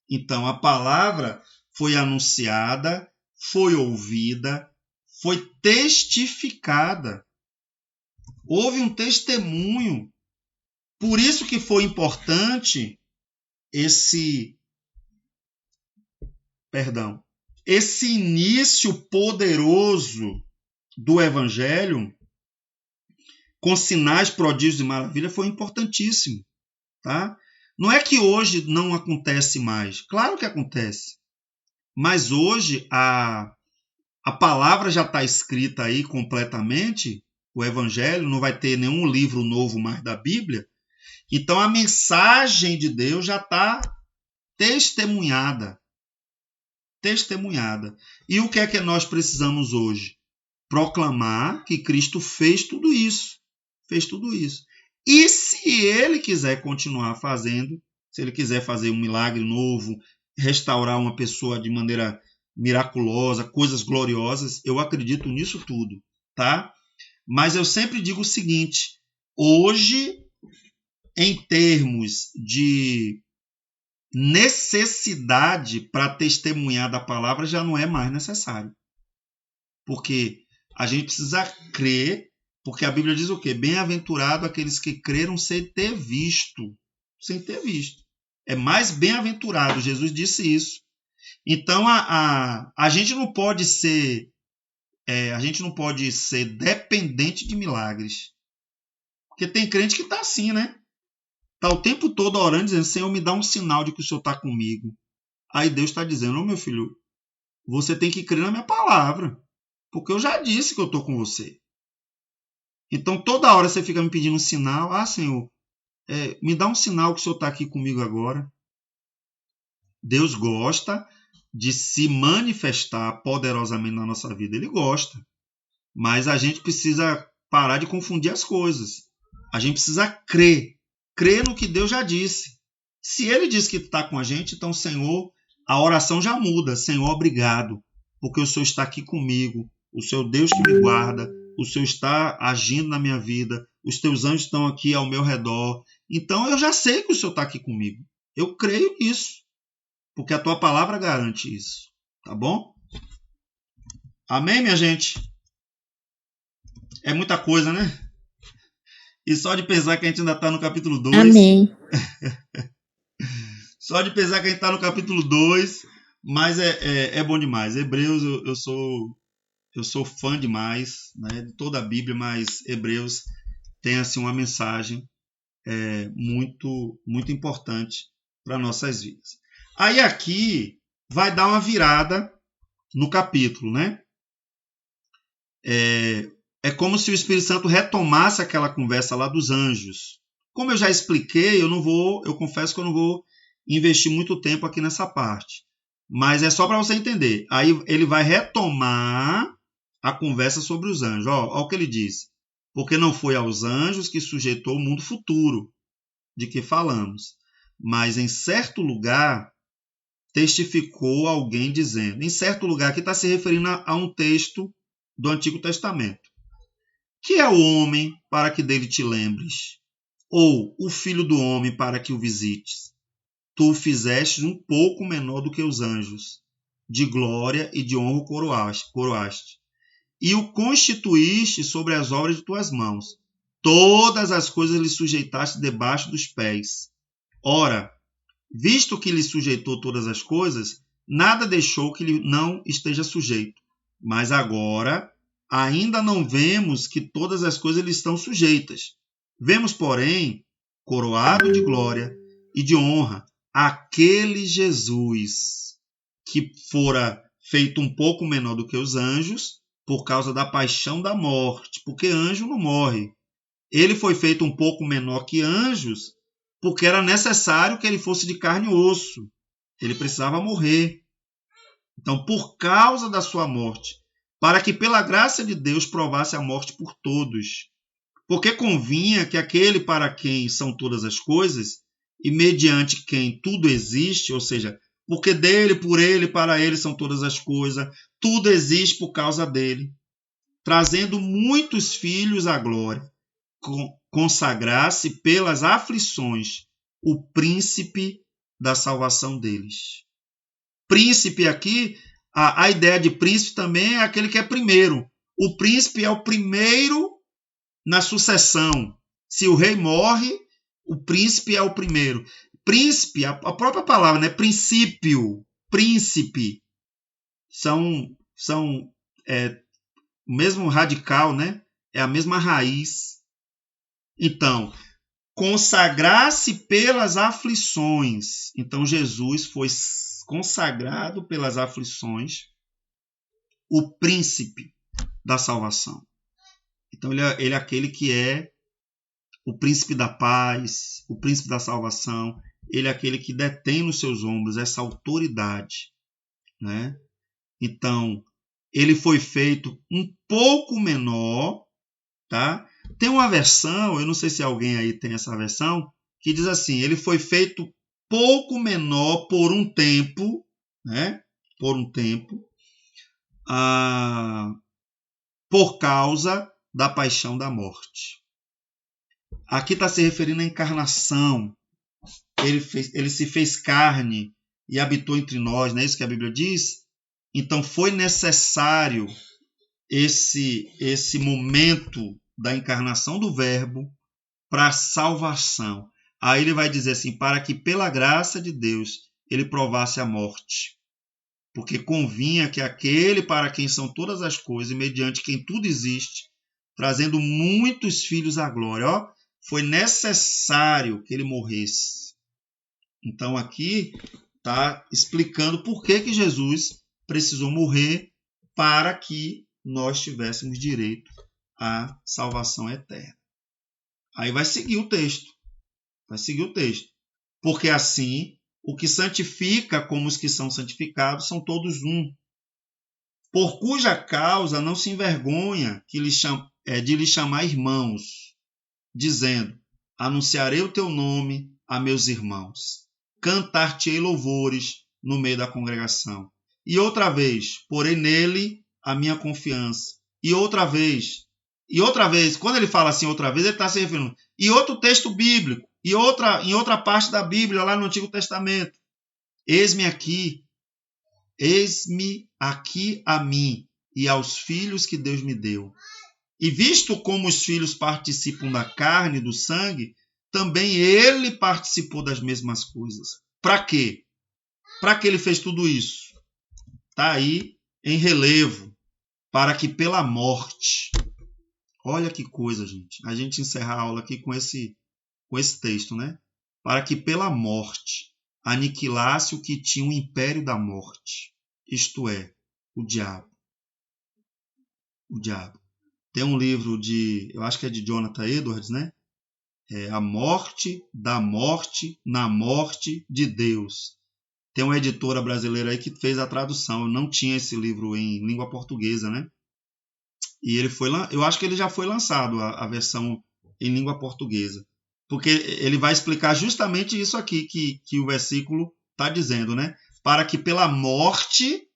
Então, a palavra foi anunciada, foi ouvida, foi testificada. Houve um testemunho. Por isso que foi importante esse início poderoso do Evangelho, com sinais, prodígios e maravilhas, foi importantíssimo. Tá? Não é que hoje não acontece mais. Claro que acontece. Mas hoje a palavra já está escrita aí completamente. O Evangelho não vai ter nenhum livro novo mais da Bíblia. Então a mensagem de Deus já está testemunhada. Testemunhada. E o que é que nós precisamos hoje? Proclamar que Cristo fez tudo isso. Fez tudo isso. E se ele quiser continuar fazendo, se ele quiser fazer um milagre novo, restaurar uma pessoa de maneira miraculosa, coisas gloriosas, eu acredito nisso tudo, tá? Mas eu sempre digo o seguinte, hoje, em termos de necessidade para testemunhar da palavra, já não é mais necessário. Porque a gente precisa crer, porque a Bíblia diz o quê? Bem-aventurado aqueles que creram sem ter visto. Sem ter visto. É mais bem-aventurado, Jesus disse isso. Então, a gente não pode ser dependente de milagres. Porque tem crente que está assim, né? Está o tempo todo orando, dizendo, Senhor, me dá um sinal de que o Senhor está comigo. Aí Deus está dizendo, ô meu filho, você tem que crer na minha palavra. Porque eu já disse que eu estou com você. Então, toda hora você fica me pedindo um sinal. Ah, Senhor, me dá um sinal que o Senhor está aqui comigo agora. Deus gosta de se manifestar poderosamente na nossa vida. Ele gosta. Mas a gente precisa parar de confundir as coisas. A gente precisa crer. Crer no que Deus já disse. Se Ele disse que está com a gente, então, Senhor, a oração já muda. Senhor, obrigado, porque o Senhor está aqui comigo. O Senhor Deus que me guarda. O Senhor está agindo na minha vida. Os teus anjos estão aqui ao meu redor. Então, eu já sei que o Senhor está aqui comigo. Eu creio nisso. Porque a tua palavra garante isso. Tá bom? Amém, minha gente? É muita coisa, né? E só de pensar que a gente ainda está no capítulo 2. Amém. Só de pensar que a gente está no capítulo 2. Mas é bom demais. Hebreus, eu sou fã demais, né, de toda a Bíblia, mas Hebreus tem assim, uma mensagem muito, muito importante para nossas vidas. Aí aqui vai dar uma virada no capítulo, né? É como se o Espírito Santo retomasse aquela conversa lá dos anjos. Como eu já expliquei, eu confesso que eu não vou investir muito tempo aqui nessa parte. Mas é só para você entender. Aí ele vai retomar a conversa sobre os anjos. Olha o que ele diz. Porque não foi aos anjos que sujeitou o mundo futuro, de que falamos. Mas em certo lugar, testificou alguém dizendo. Em certo lugar, aqui está se referindo a um texto do Antigo Testamento. Que é o homem para que dele te lembres? Ou o filho do homem para que o visites? Tu o fizestes um pouco menor do que os anjos. De glória e de honra o coroaste. E o constituíste sobre as obras de tuas mãos. Todas as coisas lhe sujeitaste debaixo dos pés. Ora, visto que lhe sujeitou todas as coisas, nada deixou que lhe não esteja sujeito. Mas agora, ainda não vemos que todas as coisas lhe estão sujeitas. Vemos, porém, coroado de glória e de honra, aquele Jesus que fora feito um pouco menor do que os anjos por causa da paixão da morte, porque anjo não morre. Ele foi feito um pouco menor que anjos porque era necessário que ele fosse de carne e osso. Ele precisava morrer. Então, por causa da sua morte, para que pela graça de Deus provasse a morte por todos. Porque convinha que aquele para quem são todas as coisas, e mediante quem tudo existe, ou seja, porque dele, por ele, para ele são todas as coisas, tudo existe por causa dele, trazendo muitos filhos à glória, consagrasse pelas aflições o príncipe da salvação deles. Príncipe aqui, a ideia de príncipe também é aquele que é primeiro. O príncipe é o primeiro na sucessão. Se o rei morre, o príncipe é o primeiro. Príncipe, a própria palavra, né? Princípio, príncipe, são o mesmo radical, né? É a mesma raiz. Então, consagrar-se pelas aflições. Então, Jesus foi consagrado pelas aflições, o príncipe da salvação. Então, ele é aquele que é o príncipe da paz, o príncipe da salvação. Ele é aquele que detém nos seus ombros essa autoridade, né? Então, ele foi feito um pouco menor, tá? Tem uma versão, eu não sei se alguém aí tem essa versão, que diz assim, ele foi feito pouco menor por um tempo, né? Por um tempo, por causa da paixão da morte. Aqui está se referindo à encarnação. Ele se fez carne e habitou entre nós, não é isso que a Bíblia diz? Então foi necessário esse momento da encarnação do Verbo para a salvação. Aí ele vai dizer assim, para que pela graça de Deus ele provasse a morte. Porque convinha que aquele para quem são todas as coisas, e mediante quem tudo existe, trazendo muitos filhos à glória, foi necessário que ele morresse. Então aqui está explicando por que Jesus precisou morrer para que nós tivéssemos direito à salvação eterna. Aí vai seguir o texto. Porque assim, o que santifica como os que são santificados são todos um. Por cuja causa não se envergonha de lhe chamar irmãos, dizendo, anunciarei o teu nome a meus irmãos, cantar-te-ei louvores no meio da congregação. E outra vez, porei nele a minha confiança. E outra vez, quando ele fala assim outra vez, ele está se referindo. E outro texto bíblico, em outra parte da Bíblia, lá no Antigo Testamento. Eis-me aqui a mim e aos filhos que Deus me deu. E visto como os filhos participam da carne e do sangue, também ele participou das mesmas coisas. Para quê? Para que ele fez tudo isso? Está aí em relevo. Para que pela morte... Olha que coisa, gente. A gente encerrar a aula aqui com esse texto, né? Para que pela morte aniquilasse o que tinha o império da morte. Isto é, o diabo. O diabo. Tem um livro eu acho que é de Jonathan Edwards, né? A morte da morte na morte de Deus. Tem uma editora brasileira aí que fez a tradução. Eu não tinha esse livro em língua portuguesa, né? E eu acho que ele já foi lançado, a versão em língua portuguesa. Porque ele vai explicar justamente isso aqui que o versículo está dizendo, né? para que pela morte...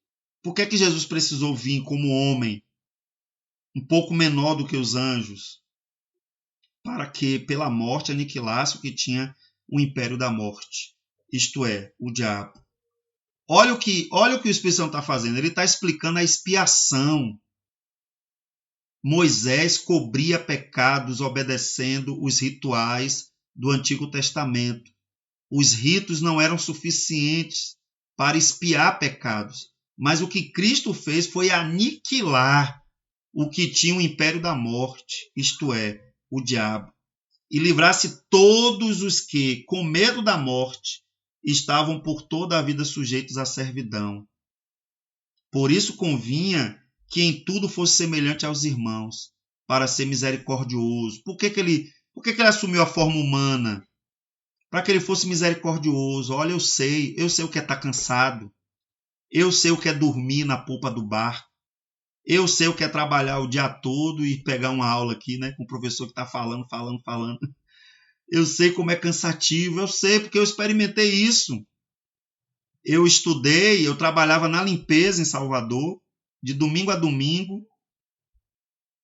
Por que que Jesus precisou vir como homem, um pouco menor do que os anjos? Para que pela morte aniquilasse o que tinha o império da morte, isto é, o diabo. Olha o que o Espírito Santo está fazendo. Ele está explicando a expiação. Moisés cobria pecados obedecendo os rituais do Antigo Testamento. Os ritos não eram suficientes para expiar pecados. Mas o que Cristo fez foi aniquilar o que tinha o império da morte, isto é, o diabo, e livrar-se todos os que, com medo da morte, estavam por toda a vida sujeitos à servidão. Por isso convinha que em tudo fosse semelhante aos irmãos, para ser misericordioso. Por que ele assumiu a forma humana? Para que ele fosse misericordioso. Olha, eu sei o que é estar cansado. Eu sei o que é dormir na polpa do barco. Eu sei o que é trabalhar o dia todo e pegar uma aula aqui, né, com o professor que está falando. Eu sei como é cansativo, eu sei porque eu experimentei isso. Eu estudei, eu trabalhava na limpeza em Salvador, de domingo a domingo.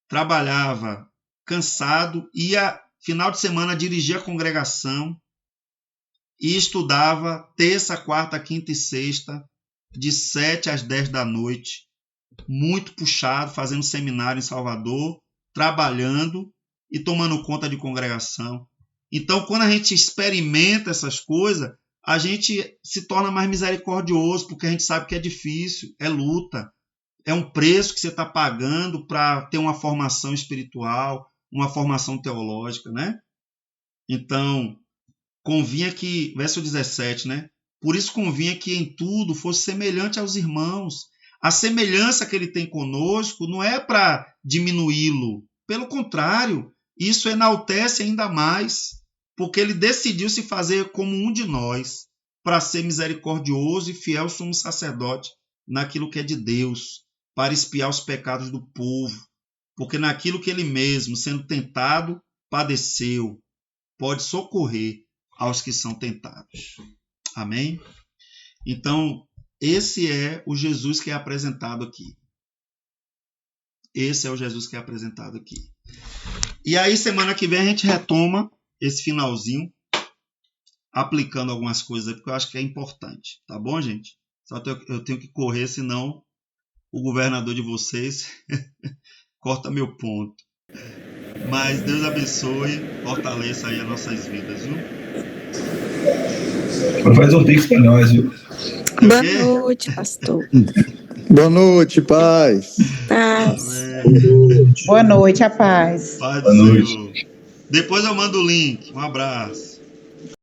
Trabalhava cansado, ia final de semana dirigir a congregação e estudava terça, quarta, quinta e sexta, de 7 às 10 da noite, muito puxado, fazendo seminário em Salvador, trabalhando e tomando conta de congregação. Então, quando a gente experimenta essas coisas, a gente se torna mais misericordioso, porque a gente sabe que é difícil, é luta, é um preço que você está pagando para ter uma formação espiritual, uma formação teológica, né? Então, convinha que, verso 17, né? Por isso convinha que em tudo fosse semelhante aos irmãos. A semelhança que ele tem conosco não é para diminuí-lo. Pelo contrário, isso enaltece ainda mais, porque ele decidiu se fazer como um de nós, para ser misericordioso e fiel sumo sacerdote naquilo que é de Deus, para expiar os pecados do povo. Porque naquilo que ele mesmo, sendo tentado, padeceu, pode socorrer aos que são tentados. Amém? Então, esse é o Jesus que é apresentado aqui. Esse é o Jesus que é apresentado aqui. E aí, semana que vem, a gente retoma esse finalzinho, aplicando algumas coisas, porque eu acho que é importante. Tá bom, gente? Só eu tenho que correr, senão o governador de vocês corta meu ponto. Mas Deus abençoe, fortaleça aí as nossas vidas, viu? Faz um pix para nós, viu? Boa noite, pastor. Boa noite, paz. Paz. Boa noite, a paz. Paz do Boa noite. Senhor. Depois eu mando o link. Um abraço.